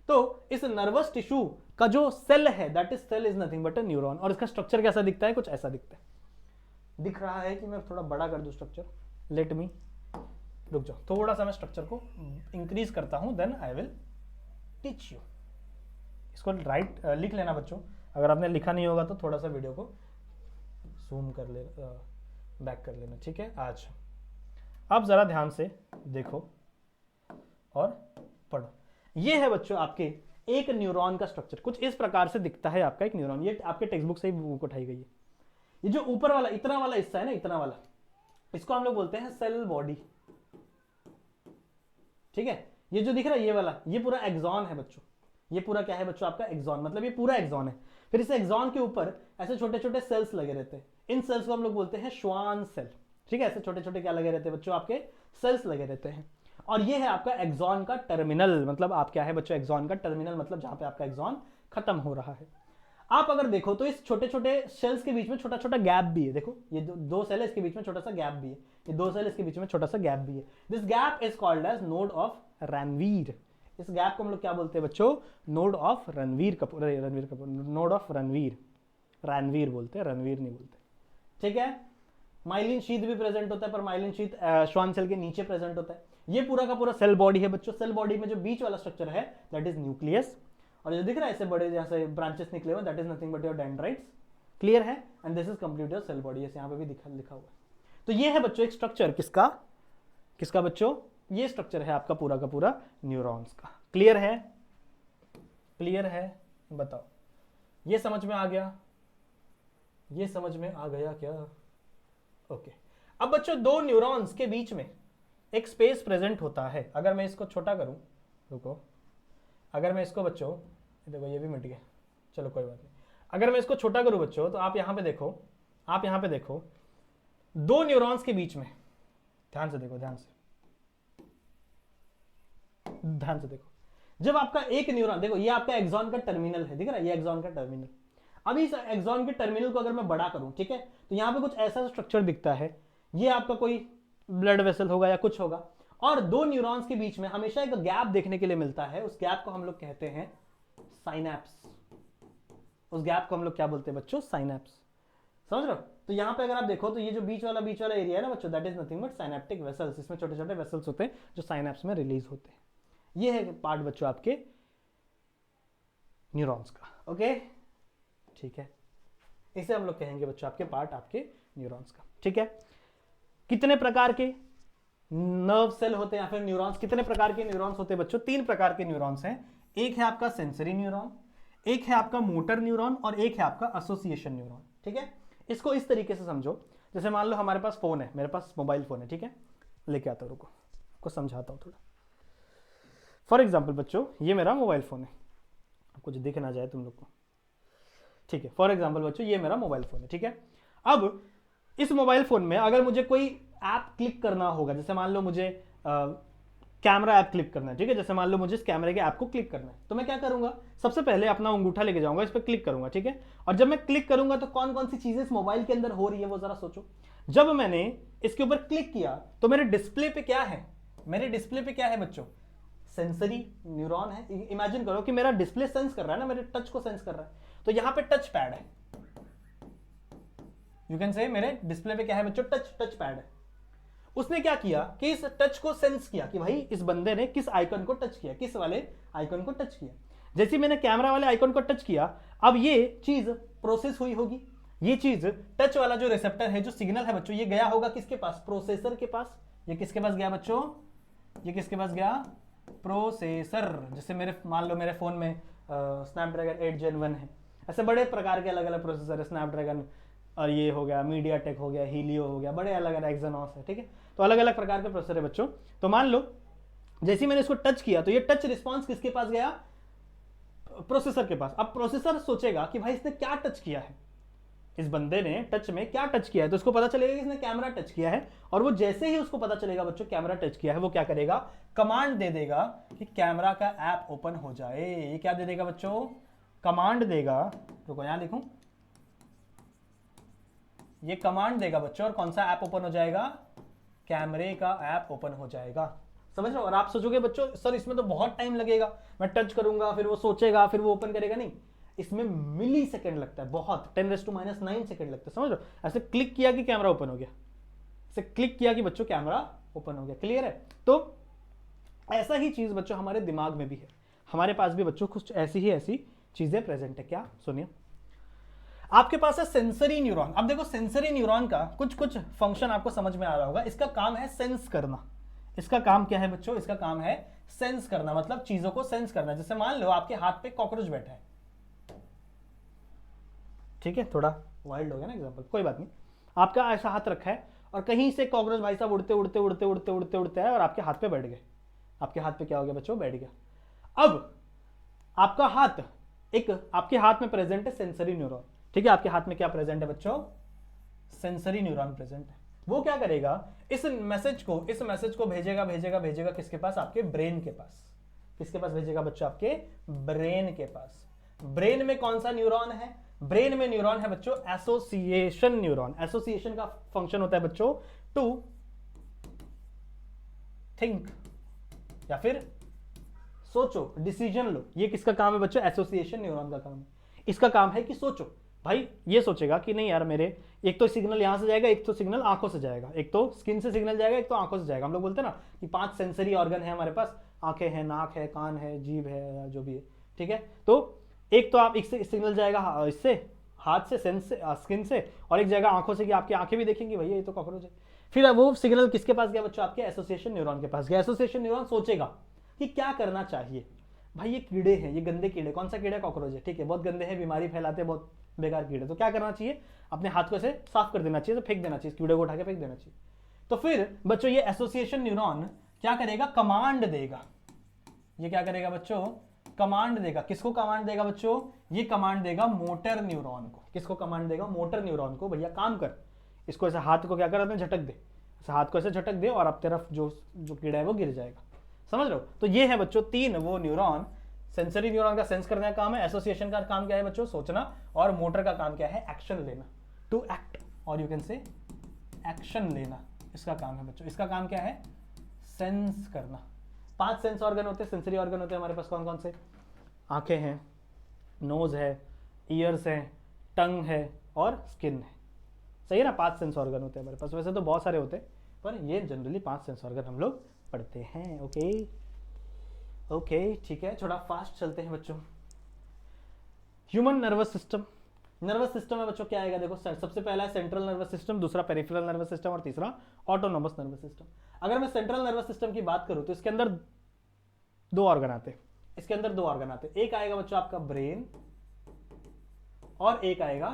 तो इस नर्वस टिश्यू का जो सेल है, that is cell is nothing but a neuron. और इसका स्ट्रक्चर कैसा दिखता है? कुछ ऐसा दिखता है। दिख रहा है कि मैं थोड़ा बड़ा कर दूं स्ट्रक्चर? लेट मी, रुक जाओ, थोड़ा सा मैं स्ट्रक्चर को इंक्रीज करता हूं, then I will teach you. इसको लिख लेना बच्चों। अगर आपने लिखा नहीं होगा तो थोड़ा सा वीडियो को जूम कर ले, बैक कर लेना, ठीक है। आज आप जरा ध्यान से देखो और पढ़ो। ये है बच्चों आपके एक न्यूरॉन का स्ट्रक्चर। कुछ इस प्रकार से दिखता है आपका एक न्यूरॉन। ये आपके टेक्स्ट बुक से ही बुक उठाई गई है। ये जो ऊपर वाला इतना वाला हिस्सा है ना, इतना वाला, इसको हम लोग बोलते हैं सेल बॉडी, ठीक है। ये जो दिख रहा है ये वाला, ये पूरा एक्सॉन है बच्चों। ये पूरा क्या है बच्चों? आपका एक्सॉन, मतलब ये पूरा एक्सॉन है। फिर इस एक्सॉन के ऊपर ऐसे छोटे छोटे सेल्स लगे रहते हैं। इन सेल्स को हम लोग बोलते हैं श्वान सेल, ठीक है। ऐसे छोटे छोटे क्या लगे रहते हैं बच्चों? आपके सेल्स लगे रहते हैं। और ये है आपका एक्सॉन का टर्मिनल, मतलब आप क्या है बच्चों? एक्सॉन का टर्मिनल, मतलब जहां पे आपका एक्सॉन खत्म हो रहा है। आप अगर देखो तो इस छोटे छोटे सेल्स के बीच में छोटा छोटा गैप भी है। देखो ये दो सेल है, इसके बीच में छोटा सा गैप भी है। ये दो सेल, इसके बीच में छोटा सा गैप भी है। This gap is called as node of Ranvier. इस गैप को हम लोग क्या बोलते हैं बच्चों? Node of Ranveer Kapoor, node of Ranvier, Ranvier बोलते हैं, रणवीर नहीं बोलते, ठीक है। माइलिन शीथ भी प्रेजेंट होता है, पर माइलिन शीथ श्वान सेल के नीचे प्रेजेंट होता है। ये पूरा का पूरा सेल बॉडी है बच्चों। सेल बॉडी में जो बीच वाला स्ट्रक्चर है दैट इज न्यूक्लियस, और जो दिख रहा है ऐसे बड़े जैसे ब्रांचेस निकले हुए, that is nothing but your dendrites. Clear है? And this is complete your cell body, ऐसे यहाँ पे भी लिखा हुआ है। तो ये है बच्चों एक स्ट्रक्चर, किसका बच्चों? ये स्ट्रक्चर है आपका पूरा का पूरा न्यूरॉन्स का। क्लियर है? क्लियर है? बताओ, ये समझ में आ गया? ये समझ में आ गया क्या? ओके। अब बच्चों दो न्यूरॉन्स के बीच में एक स्पेस प्रेजेंट होता है। अगर मैं इसको छोटा करूं, रुको, अगर मैं इसको बच्चों, देखो ये भी मिट गया, चलो कोई बात नहीं। अगर मैं इसको छोटा करूं बच्चों, तो आप यहां पे देखो, आप यहां पे देखो, दो न्यूरॉन्स के बीच में, ध्यान से देखो, ध्यान से देखो, जब आपका एक न्यूरॉन, देखो ये आपका एक्सॉन का टर्मिनल है, दिख रहा है ये एक्सॉन का टर्मिनल। अब इस एक्सॉन के टर्मिनल को अगर मैं बड़ा करूं, ठीक है, तो यहां पे कुछ ऐसा स्ट्रक्चर दिखता है। ये आपका कोई ब्लड वेसल होगा या कुछ होगा, और दो न्यूरॉन्स के बीच में हमेशा एक गैप देखने के लिए मिलता है। उस गैप को हम लोग कहते हैं साइनैप्स। उस गैप को हम लोग क्या बोलते हैं बच्चों? साइनैप्स। समझ रहे हो? तो यहां पे अगर आप देखो तो ये जो बीच वाला एरिया है ना बच्चों, that is nothing but synaptic vessels. इसमें छोटे छोटे वेसल्स होते हैं जो साइनैप्स में रिलीज होते हैं। ये है पार्ट बच्चों आपके न्यूरॉन्स का। ओके, ठीक है, इसे हम लोग कहेंगे बच्चों आपके पार्ट आपके न्यूरॉन्स का। ठीक है, कितने प्रकार के नर्व सेल होते हैं या फिर न्यूरॉन्स, कितने प्रकार के न्यूरॉन्स होते हैं बच्चों? 3 प्रकार के न्यूरॉन्स हैं। एक है आपका सेंसरी न्यूरॉन, एक है आपका मोटर न्यूरॉन और एक है आपका एसोसिएशन न्यूरॉन। ठीक है, इसको इस तरीके से समझो, जैसे मान लो हमारे पास फोन है, मेरे पास मोबाइल फोन है, ठीक है, लेके आता हूं, रुको आपको समझाता हूं थोड़ा। फॉर एग्जाम्पल बच्चों, ये मेरा मोबाइल फोन है, कुछ दिख ना जाए तुम लोग को, ठीक है। फॉर एग्जाम्पल बच्चों, ये मेरा मोबाइल फोन है, ठीक है। अब इस मोबाइल फोन में अगर मुझे कोई ऐप क्लिक करना होगा, जैसे मान लो मुझे कैमरा ऐप क्लिक करना है, ठीक है, जैसे मान लो मुझे इस कैमरे के ऐप को क्लिक करना है, तो मैं क्या करूंगा, सबसे पहले अपना अंगूठा लेके जाऊंगा, इस पर क्लिक करूंगा, ठीक है। और जब मैं क्लिक करूंगा तो कौन कौन सी चीजें इस मोबाइल के अंदर हो रही है वो जरा सोचो। जब मैंने इसके ऊपर क्लिक किया तो मेरे डिस्प्ले पे क्या है, मेरे डिस्प्ले पे क्या है बच्चों? सेंसरी न्यूरॉन है। इमेजिन करो कि मेरा डिस्प्ले सेंस कर रहा है ना, मेरे टच को सेंस कर रहा है, तो यहां पे टच पैड है, यू कैन से मेरे डिस्प्ले पे क्या है बच्चों? टच पैड है। उसने क्या किया कि इस टच को सेंस किया कि भाई इस बंदे ने किस आइकन को टच किया, किस वाले आइकन को टच किया। जैसे मैंने कैमरा वाले आइकन को टच किया, अब ये चीज प्रोसेस हुई होगी, ये चीज टच वाला जो रिसेप्टर है, जो सिग्नल है बच्चों, ये गया होगा किसके पास? प्रोसेसर के पास। ये किसके पास गया बच्चों? ये किसके पास गया? प्रोसेसर। जैसे मेरे मान लो मेरे फोन में स्नैपड्रैगन 8 Gen 1 है, ऐसे बड़े प्रकार के अलग अलग प्रोसेसर है, स्नैपड्रैगन और ये हो गया, मीडियाटेक हो गया, हीलियो हो गया, बड़े अलग अलग एक्सोनॉस है, ठीक है। तो अलग अलग प्रकार के प्रोसेसर है बच्चों। तो मान लो जैसे मैंने इसको टच किया तो ये टच रिस्पॉन्स किसके पास गया? प्रोसेसर के पास। अब प्रोसेसर सोचेगा कि भाई इसने क्या टच किया है, इस बंदे ने टच में क्या टच किया है, तो उसको पता चलेगा कि इसने कैमरा टच किया है। और वो जैसे ही उसको पता चलेगा बच्चों कैमरा टच किया है, वो क्या करेगा? कमांड दे देगा कि कैमरा का ऐप ओपन हो जाए। ये क्या दे देगा बच्चों? कमांड देगा, रुको यहां लिखूं, ये कमांड देगा बच्चों और कौन सा ऐप ओपन हो जाएगा, कैमरे का ऐप ओपन हो जाएगा। समझ रहे हो? और आप सोचोगे बच्चों सर इसमें तो बहुत टाइम लगेगा, मैं टच करूंगा फिर वो सोचेगा फिर वो ओपन करेगा। नहीं, इसमें मिली सेकेंड लगता है, बहुत 10⁻⁹ सेकेंड लगता है। समझ रहे हो? ऐसे क्लिक किया कि कैमरा ओपन हो गया, ऐसे क्लिक किया कि बच्चों कैमरा ओपन हो गया। क्लियर है? तो ऐसा ही चीज बच्चों हमारे दिमाग में भी है, हमारे पास भी बच्चों कुछ ऐसी चीजें प्रेजेंट है। क्या? सुनिए, आपके पास है सेंसरी न्यूरॉन। अब देखो सेंसरी न्यूरॉन का कुछ फंक्शन आपको समझ में आ रहा होगा। इसका काम है सेंस करना। इसका काम क्या है बच्चों? इसका काम है सेंस करना, मतलब चीजों को सेंस करना। जैसे मान लो आपके हाथ पे कॉकरोच बैठा है, ठीक है, थोड़ा वाइल्ड हो गया ना एग्जांपल, कोई बात नहीं। आपका ऐसा हाथ रखा है और कहीं से कॉकरोच भाई साहब उड़ते उड़ते उड़ते उड़ते उड़ते उड़ते आए और आपके हाथ पे बैठ गए। आपके हाथ पे क्या हो गया बच्चों? बैठ गया। अब आपका हाथ, एक आपके हाथ में प्रेजेंट है सेंसरी न्यूरॉन, ठीक है। आपके हाथ में क्या प्रेजेंट है बच्चों? सेंसरी न्यूरॉन प्रेजेंट है। वो क्या करेगा? इस मैसेज को भेजेगा किसके पास? आपके ब्रेन के पास। किसके पास भेजेगा बच्चों? आपके ब्रेन के पास। ब्रेन में कौन सा न्यूरॉन है? ब्रेन में न्यूरॉन है बच्चों एसोसिएशन न्यूरॉन। एसोसिएशन का फंक्शन होता है बच्चों टू थिंक या फिर सोचो, डिसीजन लो। ये किसका काम है बच्चों? एसोसिएशन न्यूरॉन का काम है। इसका काम है कि सोचो, भाई ये सोचेगा कि नहीं यार मेरे एक तो सिग्नल यहां से जाएगा, एक तो सिग्नल आंखों से जाएगा, एक तो स्किन से सिग्नल जाएगा, एक तो आंखों से जाएगा। हम लोग बोलते हैं ना कि 5 सेंसरी ऑर्गन है हमारे पास, आंखें हैं, नाक है, कान है, जीभ है, या जो भी है, ठीक है। तो एक तो आप इससे सिग्नल जाएगा इससे हाथ से, सेंस से, स्किन से, और एक जाएगा आंखों से कि आपकी आंखें भी देखेंगी भैया ये तो कॉकरोच है। फिर वो सिग्नल किसके पास गया बच्चों? आपके एसोसिएशन न्यूरॉन के पास गया। एसोसिएशन न्यूरॉन सोचेगा कि क्या करना चाहिए। भाई ये कीड़े हैं, ये गंदे कीड़े, कौन सा कीड़ा? कॉकरोच है, ठीक है, बहुत गंदे हैं, बीमारी फैलाते, बहुत बेकार कीड़े, तो क्या करना चाहिए? अपने हाथ को ऐसे साफ कर देना चाहिए, तो फेंक देना चाहिए, कीड़े को उठा के फेंक देना चाहिए। तो फिर बच्चों ये एसोसिएशन न्यूरॉन क्या करेगा? कमांड देगा। ये क्या करेगा बच्चों? कमांड देगा। किसको कमांड देगा बच्चों? ये कमांड देगा मोटर न्यूरॉन को। किसको कमांड देगा? मोटर न्यूरॉन को, भैया काम कर। इसको ऐसे हाथ को क्या कर रहा है? झटक दे, ऐसे हाथ को ऐसे झटक दे और अब तरफ जो कीड़ा है वो गिर जाएगा। समझ रहे हो? तो ये है बच्चों 3 वो न्यूरॉन। सेंसरी न्यूरॉन का सेंस करने का काम है, एसोसिएशन का काम क्या है बच्चों? सोचना, और मोटर का काम क्या है? एक्शन लेना, टू एक्ट, और यू कैन से एक्शन लेना, इसका काम है बच्चों। इसका काम क्या है? सेंस करना। 5 सेंस ऑर्गन होते हैं, सेंसरी ऑर्गन होते हैं हमारे पास। कौन कौन से? आंखें हैं, नोज है, ईयर्स है, टंग है और स्किन है। सही है ना? 5 सेंस ऑर्गन होते हैं हमारे पास। वैसे तो बहुत सारे होते हैं पर ये जनरली 5 सेंस ऑर्गन हम लोग पढ़ते हैं। ओके ठीक है, थोड़ा फास्ट चलते हैं बच्चों। Human nervous system. Nervous system में बच्चों क्या आएगा? देखो सबसे पहला है सेंट्रल नर्वस सिस्टम, दूसरा पेरिफेरल नर्वस सिस्टम और तीसरा ऑटोनोमस नर्वस सिस्टम। अगर मैं सेंट्रल नर्वस सिस्टम की बात करूं तो इसके अंदर 2 ऑर्गन आते हैं। इसके अंदर 2 ऑर्गन आते हैं। एक आएगा बच्चों आपका ब्रेन और एक आएगा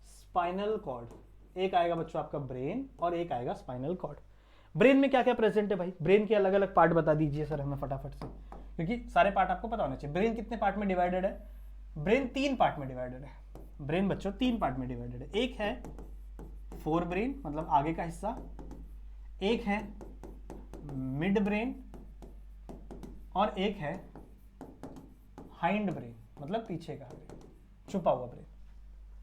स्पाइनल कॉर्ड। एक आएगा बच्चों आपका ब्रेन और एक आएगा स्पाइनल कॉर्ड। ब्रेन में क्या क्या प्रेजेंट है भाई? ब्रेन के अलग अलग पार्ट बता दीजिए सर हमें फटाफट से, क्योंकि सारे पार्ट आपको पता होना चाहिए। ब्रेन कितने पार्ट में डिवाइडेड है? ब्रेन 3 पार्ट में डिवाइडेड है। ब्रेन बच्चों 3 पार्ट में डिवाइडेड है। एक है फोर ब्रेन, मतलब आगे का हिस्सा, एक है मिड ब्रेन और एक है हाइंड ब्रेन, मतलब पीछे का ब्रेन, छुपा हुआ ब्रेन।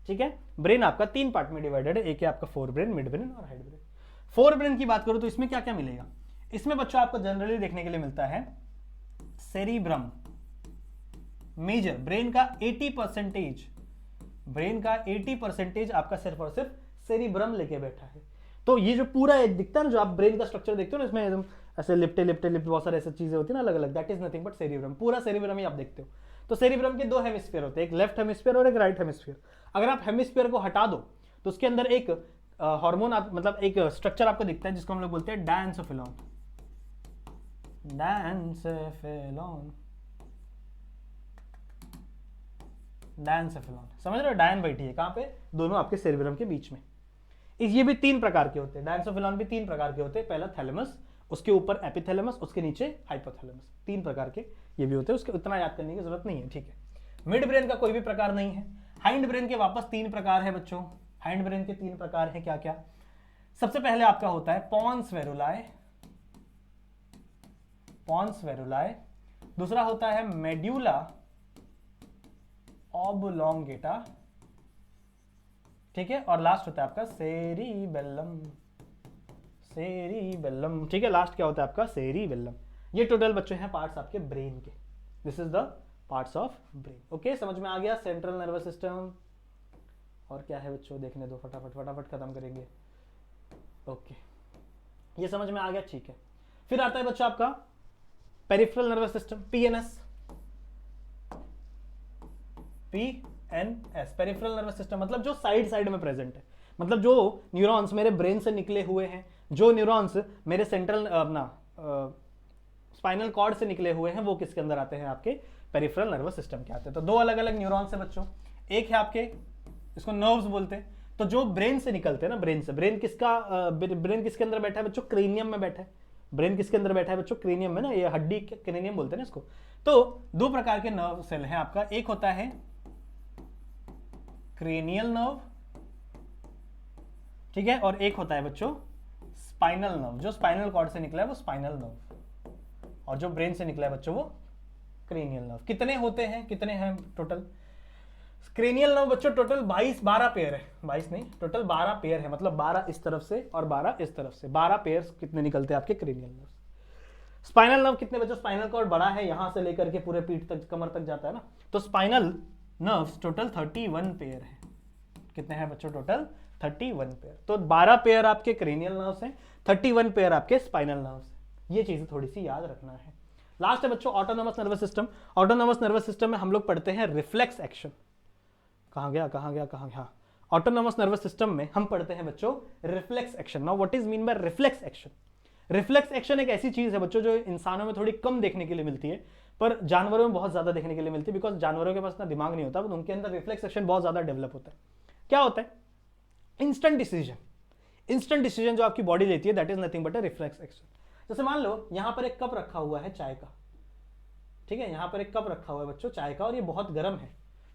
ठीक है, ब्रेन आपका 3 पार्ट में डिवाइडेड है। एक है आपका फोर ब्रेन, मिड ब्रेन और हाइंड ब्रेन। फोर ब्रेन की बात करूं तो इसमें क्या क्या मिलेगा? इसमें बच्चों आपको जनरली देखने के लिए मिलता है सेरिब्रम। मेजर ब्रेन का 80%, ब्रेन का 80% आपका सिर्फ और सिर्फ सेरिब्रम लेके बैठा है। तो ये जो पूरा एक दिखता है ना, जो आप ब्रेन का स्ट्रक्चर देखते हो ना, इसमें एकदम ऐसे लिपटे बहुत सारे ऐसे चीजें होती है ना अलग अलग, that is nothing but cerebrum. पूरा सेरिब्रम ही आप देखते हो। तो सेरिब्रम के 2 हेमिस्फीयर होते हैं, एक लेफ्ट हेमिस्फीयर और एक राइट हेमिस्फीयर। अगर आप हेमिस्फीयर को हटा दो तो उसके अंदर एक हार्मोन मतलब एक स्ट्रक्चर आपको दिखता है जिसको हम लोग बोलते हैं डायंसोफिलॉन। डायंसोफिलॉन, डायंसोफिलॉन, समझ रहे हो? डायन बैठी है कहां पे? दोनों आपके सेरिब्रम के बीच में। ये भी 3 प्रकार के होते हैं। डायंसोफिलॉन भी 3 प्रकार के होते हैं। पहला थैलेमस, उसके ऊपर एपिथैलेमस, उसके नीचे हाइपोथैलेमस। 3 प्रकार के ये भी होते हैं, उसके उतना याद करने की जरूरत नहीं है। ठीक है, मिड ब्रेन का कोई भी प्रकार नहीं है। हाइंड ब्रेन के वापस 3 प्रकार है बच्चों। हाइंड ब्रेन के 3 प्रकार है, क्या क्या? सबसे पहले आपका होता है पॉन्स वेरुलाए, पॉन्स वेरुलाए। दूसरा होता है मेड्यूला ऑब्लोंगेटा, ठीक है, और लास्ट होता है आपका सेरिबेलम, सेरिबेलम, ठीक है, लास्ट क्या होता है आपका सेरिबेलम। ये टोटल बच्चों हैं पार्ट्स आपके ब्रेन के, this is the parts of brain. Okay, समझ में आ गया सेंट्रल नर्वस सिस्टम। और क्या है बच्चों, देखने दो, फटाफट फटाफट खत्म करेंगे। ओके, ये समझ में आ गया, ठीक है। फिर आता है बच्चों आपका peripheral nervous system, PNS, PNS peripheral nervous system, मतलब जो साइड साइड में प्रेजेंट है, मतलब जो न्यूरॉन्स मेरे ब्रेन से निकले हुए हैं, जो न्यूरॉन्स मेरे सेंट्रल अपना स्पाइनल कॉर्ड से निकले हुए हैं, वो किसके अंदर आते हैं, आपके पेरिफेरल नर्वस सिस्टम के आते हैं। तो दो अलग अलग न्यूरॉन्स है बच्चों, एक है आपके, इसको नर्व्स बोलते हैं, तो जो ब्रेन से निकलते हैं ना, ब्रेन से, ब्रेन किसके अंदर बैठा है बच्चों, क्रेनियम में बैठा है। ब्रेन किसके अंदर बैठा है बच्चों, क्रेनियम में ना, ये हड्डी क्रेनियम बोलते हैं ना इसको। तो दो प्रकार के नर्व सेल हैं आपका, एक होता है क्रेनियल नर्व, ठीक है, और एक होता है बच्चों स्पाइनल नर्व, जो स्पाइनल कॉर्ड से निकला है वो स्पाइनल नर्व, और जो ब्रेन से निकला है बच्चों वो क्रेनियल नर्व। कितने होते हैं, कितने हैं टोटल क्रेनियल नर्व बच्चों, टोटल 12 पेयर है, 22 नहीं, टोटल 12 पेयर है, मतलब 12 इस तरफ से और 12 इस तरफ से, 12 पेयर कितने निकलते हैं आपके क्रेनियल नर्व। स्पाइनल नर्व कितने बच्चों, स्पाइनल कॉर्ड बड़ा है, यहां से लेकर के पूरे पीठ तक, कमर तक जाता है ना, तो स्पाइनल नर्व्स टोटल 31 पेयर है। कितने हैं बच्चों, टोटल 31 पेयर। तो 12 पेयर आपके क्रेनियल नर्व्स हैं, 31 पेयर आपके स्पाइनल नर्व्स हैं। ये चीजें थोड़ी सी याद रखना है। लास्ट है बच्चों autonomous nervous system. Autonomous nervous system में हम लोग पढ़ते हैं रिफ्लेक्स एक्शन। कहां गया, ऑटोनोमस नर्वस सिस्टम में हम पढ़ते हैं बच्चों reflex action. Now what is mean bye reflex action? Reflex action एक ऐसी चीज है बच्चों जो इंसानों में थोड़ी कम देखने के लिए मिलती है, पर जानवरों में बहुत ज्यादा देखने के लिए मिलती है, बिकॉज जानवरों के पास इतना दिमाग नहीं होता, उनके अंदर रिफ्लेक्स एक्शन बहुत ज्यादा डेवलप होता है। क्या होता है? Instant decision. इंस्टेंट डिसीजन जो आपकी बॉडी लेती है, that is nothing but a reflex action. जैसे मान लो यहां पर एक कप रखा हुआ है चाय का, ठीक है, यहां पर एक कप रखा हुआ है बच्चों चाय का, और ये बहुत गर्म है,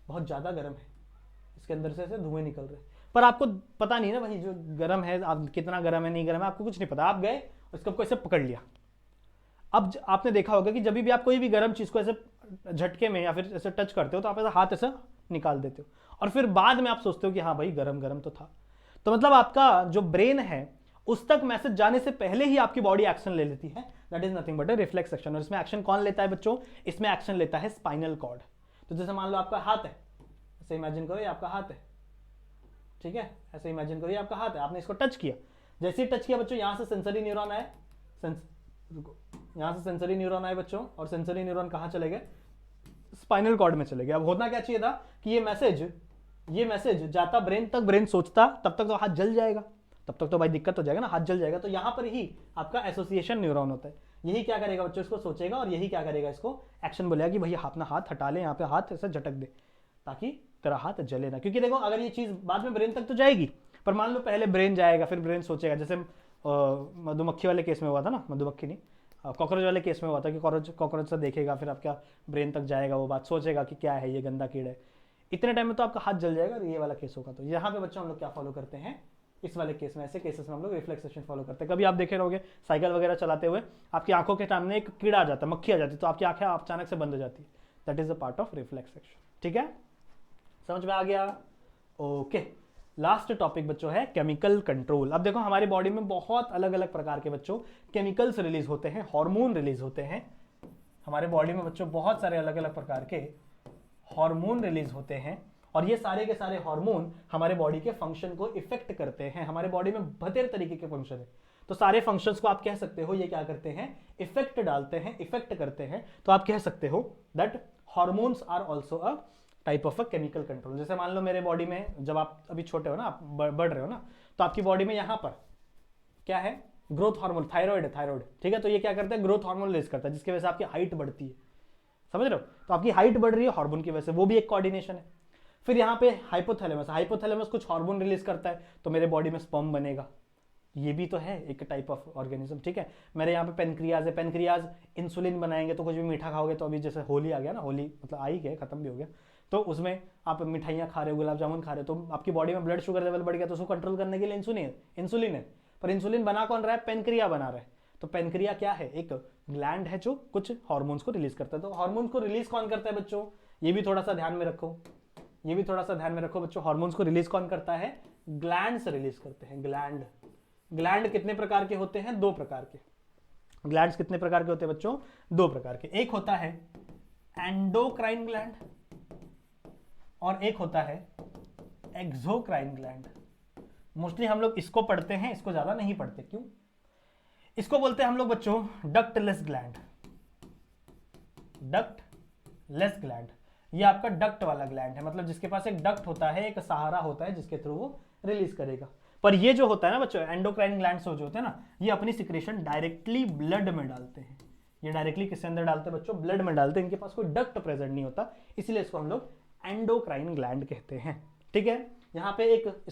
बहुत ज्यादा गर्म है, इसके अंदर से धुएं निकल रहे हैं, पर आपको पता नहीं ना भाई जो गर्म है, आप कितना गर्म है नहीं गर्म है, आपको कुछ नहीं पता। आप गए उस कप को ऐसे पकड़ लिया। अब आपने देखा होगा कि जब भी आप कोई भी गर्म चीज को ऐसे झटके में या फिर ऐसे टच करते हो, तो आप ऐसा हाथ ऐसा निकाल देते हो, और फिर बाद में आप सोचते हो कि हाँ भाई गरम गरम तो था। तो मतलब आपका जो ब्रेन है उस तक मैसेज जाने से पहले ही आपकी बॉडी एक्शन ले लेती है, that is nothing but a reflex action. और इसमें एक्शन कौन लेता है बच्चों? इसमें एक्शन लेता है स्पाइनल कॉर्ड। तो जैसे मान लो आपका हाथ है, ऐसे इमेजिन करो ये आपका हाथ है, ठीक है, ऐसे इमेजिन करो ये आपका हाथ है, आपने इसको टच किया, जैसे ही टच किया बच्चों यहां से सेंसरी न्यूरॉन आए, यहां से सेंसरी न्यूरॉन आए बच्चों, और सेंसरी न्यूरॉन कहां चले गए? स्पाइनल कॉर्ड में चले गए। अब होना क्या चाहिए था कि ये मैसेज जाता ब्रेन तक, ब्रेन सोचता, तब तक तो हाथ जल जाएगा, तब तक तो भाई दिक्कत हो जाएगा ना, हाथ जल जाएगा। तो यहां पर ही आपका एसोसिएशन न्यूरॉन होता है, यही क्या करेगा बच्चों, इसको सोचेगा, और यही क्या करेगा, इसको एक्शन बोलेगा कि भैया अपना हाथ हटा ले, यहाँ पे हाथ ऐसे झटक दे ताकि तेरा हाथ जले ना। क्योंकि देखो अगर ये चीज बाद में ब्रेन तक तो जाएगी, पर मान लो पहले ब्रेन जाएगा, फिर ब्रेन सोचेगा, जैसे मधुमक्खी वाले केस में हुआ था ना, मधुमक्खी नहीं, कॉकरोच वाले केस में हुआ था कि कॉकरोच से देखेगा, फिर आपका ब्रेन तक जाएगा, वो बात सोचेगा कि क्या है ये गंदा कीड़ा है, इतने टाइम में तो आपका हाथ जल जाएगा, ये वाला केस होगा। तो यहाँ पे बच्चों हम लोग क्या फॉलो करते हैं, इस वाले केस में, ऐसे केसेस में हम लोग रिफ्लेक्सेशन फॉलो करते हैं। कभी आप देखे रहोगे साइकिल वगैरह चलाते हुए आपकी आंखों के सामने एक कीड़ा आ जाता है, मक्खी आ जाती है, तो आपकी आंखें अचानक से बंद हो जाती है, that is a part of reflex action. ठीक है, समझ में आ गया? ओके, लास्ट टॉपिक बच्चों है केमिकल कंट्रोल। अब देखो हमारी बॉडी में बहुत अलग अलग प्रकार के बच्चों केमिकल्स रिलीज होते हैं, हार्मोन रिलीज होते हैं हमारे बॉडी में बच्चों, बहुत सारे अलग अलग प्रकार के हार्मोन रिलीज होते हैं, और ये सारे के सारे हार्मोन हमारे बॉडी के फंक्शन को इफेक्ट करते हैं। हमारे बॉडी में बतेर तरीके के फंक्शन है, तो सारे फंक्शंस को आप कह सकते हो ये क्या करते हैं, इफेक्ट डालते हैं, इफेक्ट करते हैं। तो आप कह सकते हो that hormones are also a type of a chemical control. जैसे मान लो मेरे बॉडी में, जब आप अभी छोटे हो ना, आप बढ़ रहे हो ना, तो आपकी बॉडी में यहां पर क्या है, ग्रोथ हार्मोन, थायराइड है, थायराइड, ठीक है, तो ये क्या करता है, ग्रोथ हार्मोन रिलीज करता है, जिसकी वजह से आपकी हाइट बढ़ती है, समझ रहे हो? तो आपकी हाइट बढ़ रही है हार्मोन की वजह से, वो भी एक कोऑर्डिनेशन है। फिर यहाँ पे हाइपोथैलेमस, हाइपोथैलेमस कुछ हार्मोन रिलीज करता है, तो मेरे बॉडी में स्पर्म बनेगा, ये भी तो है एक टाइप ऑफ ऑर्गेनिज्म। ठीक है, मेरे यहाँ पे पेनक्रियाज है, पेनक्रियाज इंसुलिन बनाएंगे, तो कुछ भी मीठा खाओगे, तो अभी जैसे होली आ गया ना, होली मतलब आ ही गया, खत्म भी हो गया, तो उसमें आप मिठाइयाँ खा रहे हो, गुलाब जामुन खा रहे हो, तो आपकी बॉडी में ब्लड शुगर लेवल बढ़ गया, तो उसको कंट्रोल करने के लिए इंसुलिन है, पर इंसुलिन बना कौन रहा है, पेनक्रिया बना रहा है। तो पेनक्रिया क्या है, एक ग्लैंड है जो कुछ हार्मोन्स को रिलीज करता है। तो हार्मोन्स को रिलीज कौन करता है बच्चों, ये भी थोड़ा सा ध्यान में रखो, ये भी थोड़ा सा ध्यान में रखो बच्चों, हार्मोन्स को रिलीज कौन करता है? ग्लैंड से रिलीज करते हैं, ग्लैंड। ग्लैंड कितने प्रकार के होते हैं? 2 प्रकार के। ग्लैंड्स कितने प्रकार के होते हैं बच्चों? 2 प्रकार के। एक होता है एंडोक्राइन ग्लैंड और एक होता है एक्सोक्राइन ग्लैंड। मोस्टली हम लोग इसको पढ़ते हैं, इसको ज्यादा नहीं पढ़ते। क्यों? इसको बोलते हैं हम लोग बच्चों डक्टलेस ग्लैंड, डक्टलेस ग्लैंड। ये आपका डक्ट वाला ग्लैंड है, मतलब जिसके पास एक डक्ट होता है, एक सहारा होता है जिसके थ्रू वो रिलीज करेगा। पर ये जो होता है ना बच्चों, एंडोक्राइन ग्लैंड्स जो होते हैं ना, ये अपनी सिक्रेशन डायरेक्टली ब्लड में डालते हैं। ये डायरेक्टली किसके अंदर डालते हैं बच्चों? ब्लड में डालते हैं। इनके पास कोई डक्ट प्रेजेंट नहीं होता, इसलिए इसको हम लोग एंडोक्राइन ग्लैंड कहते हैं। ठीक है, यहाँ पे एक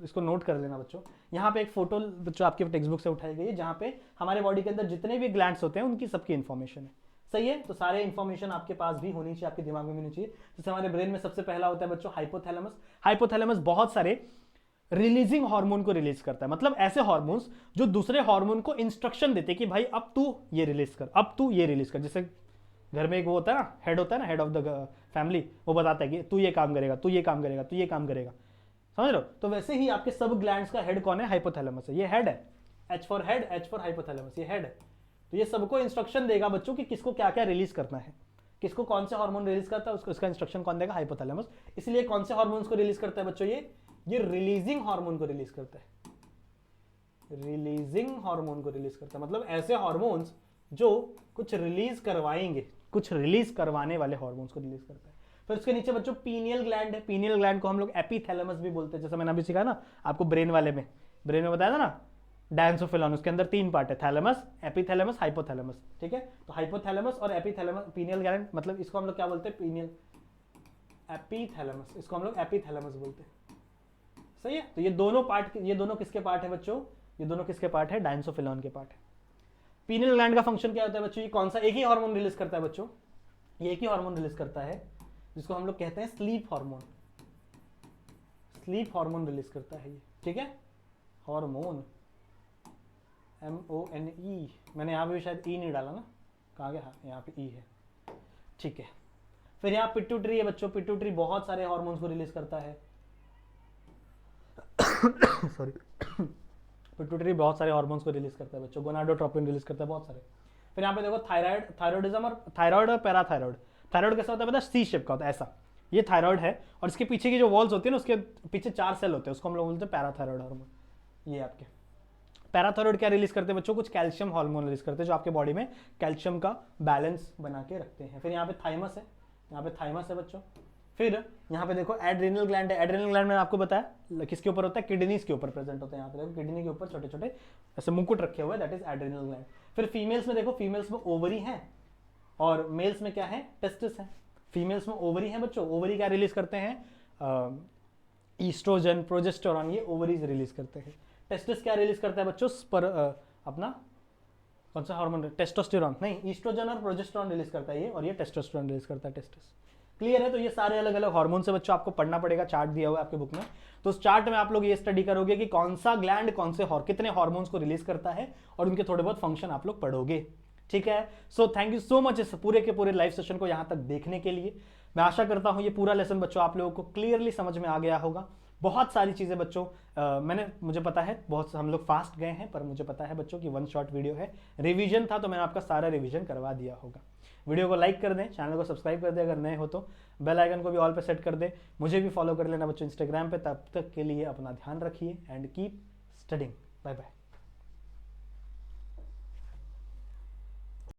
इसको नोट कर लेना बच्चों। यहाँ पे एक फोटो बच्चों आपके टेक्स्ट बुक से उठाई गई है, जहाँ पे हमारे बॉडी के अंदर जितने भी ग्लैंड्स होते हैं उनकी सबकी इन्फॉर्मेशन है। सही है, तो सारे इन्फॉर्मेशन आपके पास भी होनी चाहिए, आपके दिमाग में भी होनी चाहिए। जैसे हमारे ब्रेन में सबसे पहला होता है बच्चों हाइपोथैलेमस। हाइपोथैलेमस बहुत सारे रिलीजिंग हार्मोन को रिलीज करता है, मतलब ऐसे हार्मोन्स जो दूसरे हार्मोन को इंस्ट्रक्शन देते हैं कि भाई अब तू ये रिलीज कर, अब तू ये रिलीज कर। जैसे घर में एक वो होता है ना, हेड होता है ना, हेड ऑफ द फैमिली, वो बताता है कि तू ये काम करेगा, तू ये काम करेगा, तू ये काम करेगा। समझ रहे हो? तो वैसे ही आपके सब ग्लैंड्स का हेड कौन है? हाइपोथैलेमस है। ये हेड है, H for head, H for hypothalamus, ये हेड है। तो ये सबको इंस्ट्रक्शन देगा बच्चों कि किसको क्या क्या रिलीज करना है, किसको कौन से हार्मोन रिलीज करता है, उसको इसका इंस्ट्रक्शन कौन देगा? हाइपोथैलेमस। इसलिए कौन से हार्मोन्स को रिलीज करता है बच्चों? ये रिलीजिंग हार्मोन को रिलीज करता है। रिलीजिंग हार्मोन को रिलीज करता है, मतलब ऐसे हार्मोन्स जो कुछ रिलीज करवाएंगे, कुछ रिलीज करवाने वाले हार्मोन्स को रिलीज करता है। फिर उसके नीचे बच्चों पीनियल ग्लैंड है। पीनियल ग्लैंड को हम लोग एपीथैलेमस भी बोलते हैं। जैसे मैंने अभी सिखाया ना आपको ब्रेन वाले में, ब्रेन में बताया था ना डायंसोफिलॉन, उसके अंदर 3 पार्ट है, थैलेमस, एपीथैलेमस, हाइपोथैलेमस। ठीक है, तो हाइपोथैलेमस और एपीथैलेमस, पीनियल ग्लैंड, मतलब इसको हम लोग क्या बोलते हैं? पीनियल एपीथैलेमस, इसको हम लोग एपीथैलेमस बोलते हैं। सही है, तो ये दोनों पार्ट, ये दोनों किसके पार्ट है बच्चों? ये दोनों किसके पार्ट है? डायंसोफिलॉन के पार्ट है। पीनियल ग्लैंड का फंक्शन क्या होता है बच्चों? ये कौन सा? एक ही हार्मोन रिलीज करता है बच्चों, ये एक ही हार्मोन रिलीज करता है जिसको हम लोग कहते हैं sleep hormone. Sleep hormone release करता है ये। ठीक है, हार्मोन, MONE। मैंने यहाँ पे भी शायद ई नहीं डाला ना, कहाँ गया? हाँ, यहाँ पे ई है। ठीक है, फिर यहाँ पिट्यूटरी है बच्चों। पिट्यूटरी बहुत सारे हार्मोन्स को रिलीज करता है। सॉरी पिट्यूटरी बहुत सारे हार्मोन्स को रिलीज करता है बच्चों, गोनाडोट्रोपिन रिलीज करता है, बहुत सारे। फिर यहाँ पे देखो थायराइड, थायरॉइडिज्म और थायराइड और पैराथायराइड। थायराइड कैसा होता है पता है? सी शेप का होता है, ऐसा। ये थायराइड है और इसके पीछे की जो वॉल्स होती है ना, उसके पीछे 4 सेल होते हैं, उसको हम लोग बोलते हैं पैराथायराइड हार्मोन। ये आपके पैराथायराइड क्या रिलीज करते हैं बच्चों? कुछ कैल्शियम हार्मोन रिलीज करते हैं जो आपके बॉडी में कैल्शियम का बैलेंस बना के रखते हैं। फिर यहाँ पे थाइमस है, यहाँ पे थाइमस है बच्चों। फिर यहाँ पे देखो एड्रिनल ग्लैंड है। एड्रिनल ग्लैंड मैंने आपको बताया किसके ऊपर होता है? किडनीज के ऊपर प्रेजेंट होता है। यहाँ पे देखो किडनी के ऊपर छोटे छोटे ऐसे मुकुट रखे हुए, दैट इज एड्रिनल ग्लैंड। फिर फीमेल्स में देखो, फीमेल्स में ओवरी है और मेल्स में क्या है? टेस्टिस है। फीमेल्स में ओवरी है बच्चों। ओवरी क्या रिलीज करते हैं? ईस्ट्रोजन, प्रोजेस्टेरॉन, ये ओवरीज रिलीज करते हैं। टेस्टिस क्या रिलीज करता है बच्चों? अपना कौन सा हार्मोन? टेस्टोस्टेरॉन नहीं, ईस्ट्रोजन और प्रोजेस्टेरॉन रिलीज करता है ये, और ये टेस्टोस्टेरॉन रिलीज करता है, टेस्टिस। क्लियर है? तो ये सारे अलग अलग हार्मोन से बच्चों आपको पढ़ना पड़ेगा। चार्ट दिया हुआ है आपके बुक में, तो उस चार्ट में आप लोग ये स्टडी करोगे कि कौन सा ग्लैंड कौन से कितने हार्मोन्स को रिलीज करता है, और उनके थोड़े बहुत फंक्शन आप लोग पढ़ोगे। ठीक है, so thank you so much इस पूरे के पूरे लाइव सेशन को यहाँ तक देखने के लिए। मैं आशा करता हूँ ये पूरा लेसन बच्चों आप लोगों को क्लियरली समझ में आ गया होगा। बहुत सारी चीज़ें बच्चों मुझे पता है बहुत हम लोग फास्ट गए हैं, पर मुझे पता है बच्चों कि 1 शॉट वीडियो है, रिवीजन था, तो मैंने आपका सारा रिवीजन करवा दिया होगा। वीडियो को लाइक कर दें, चैनल को सब्सक्राइब कर दें अगर नए हो तो, बेल आइकन को भी ऑल पे सेट कर दें, मुझे भी फॉलो कर लेना बच्चों इंस्टाग्राम पे। तब तक के लिए अपना ध्यान रखिए and keep studying. Bye bye.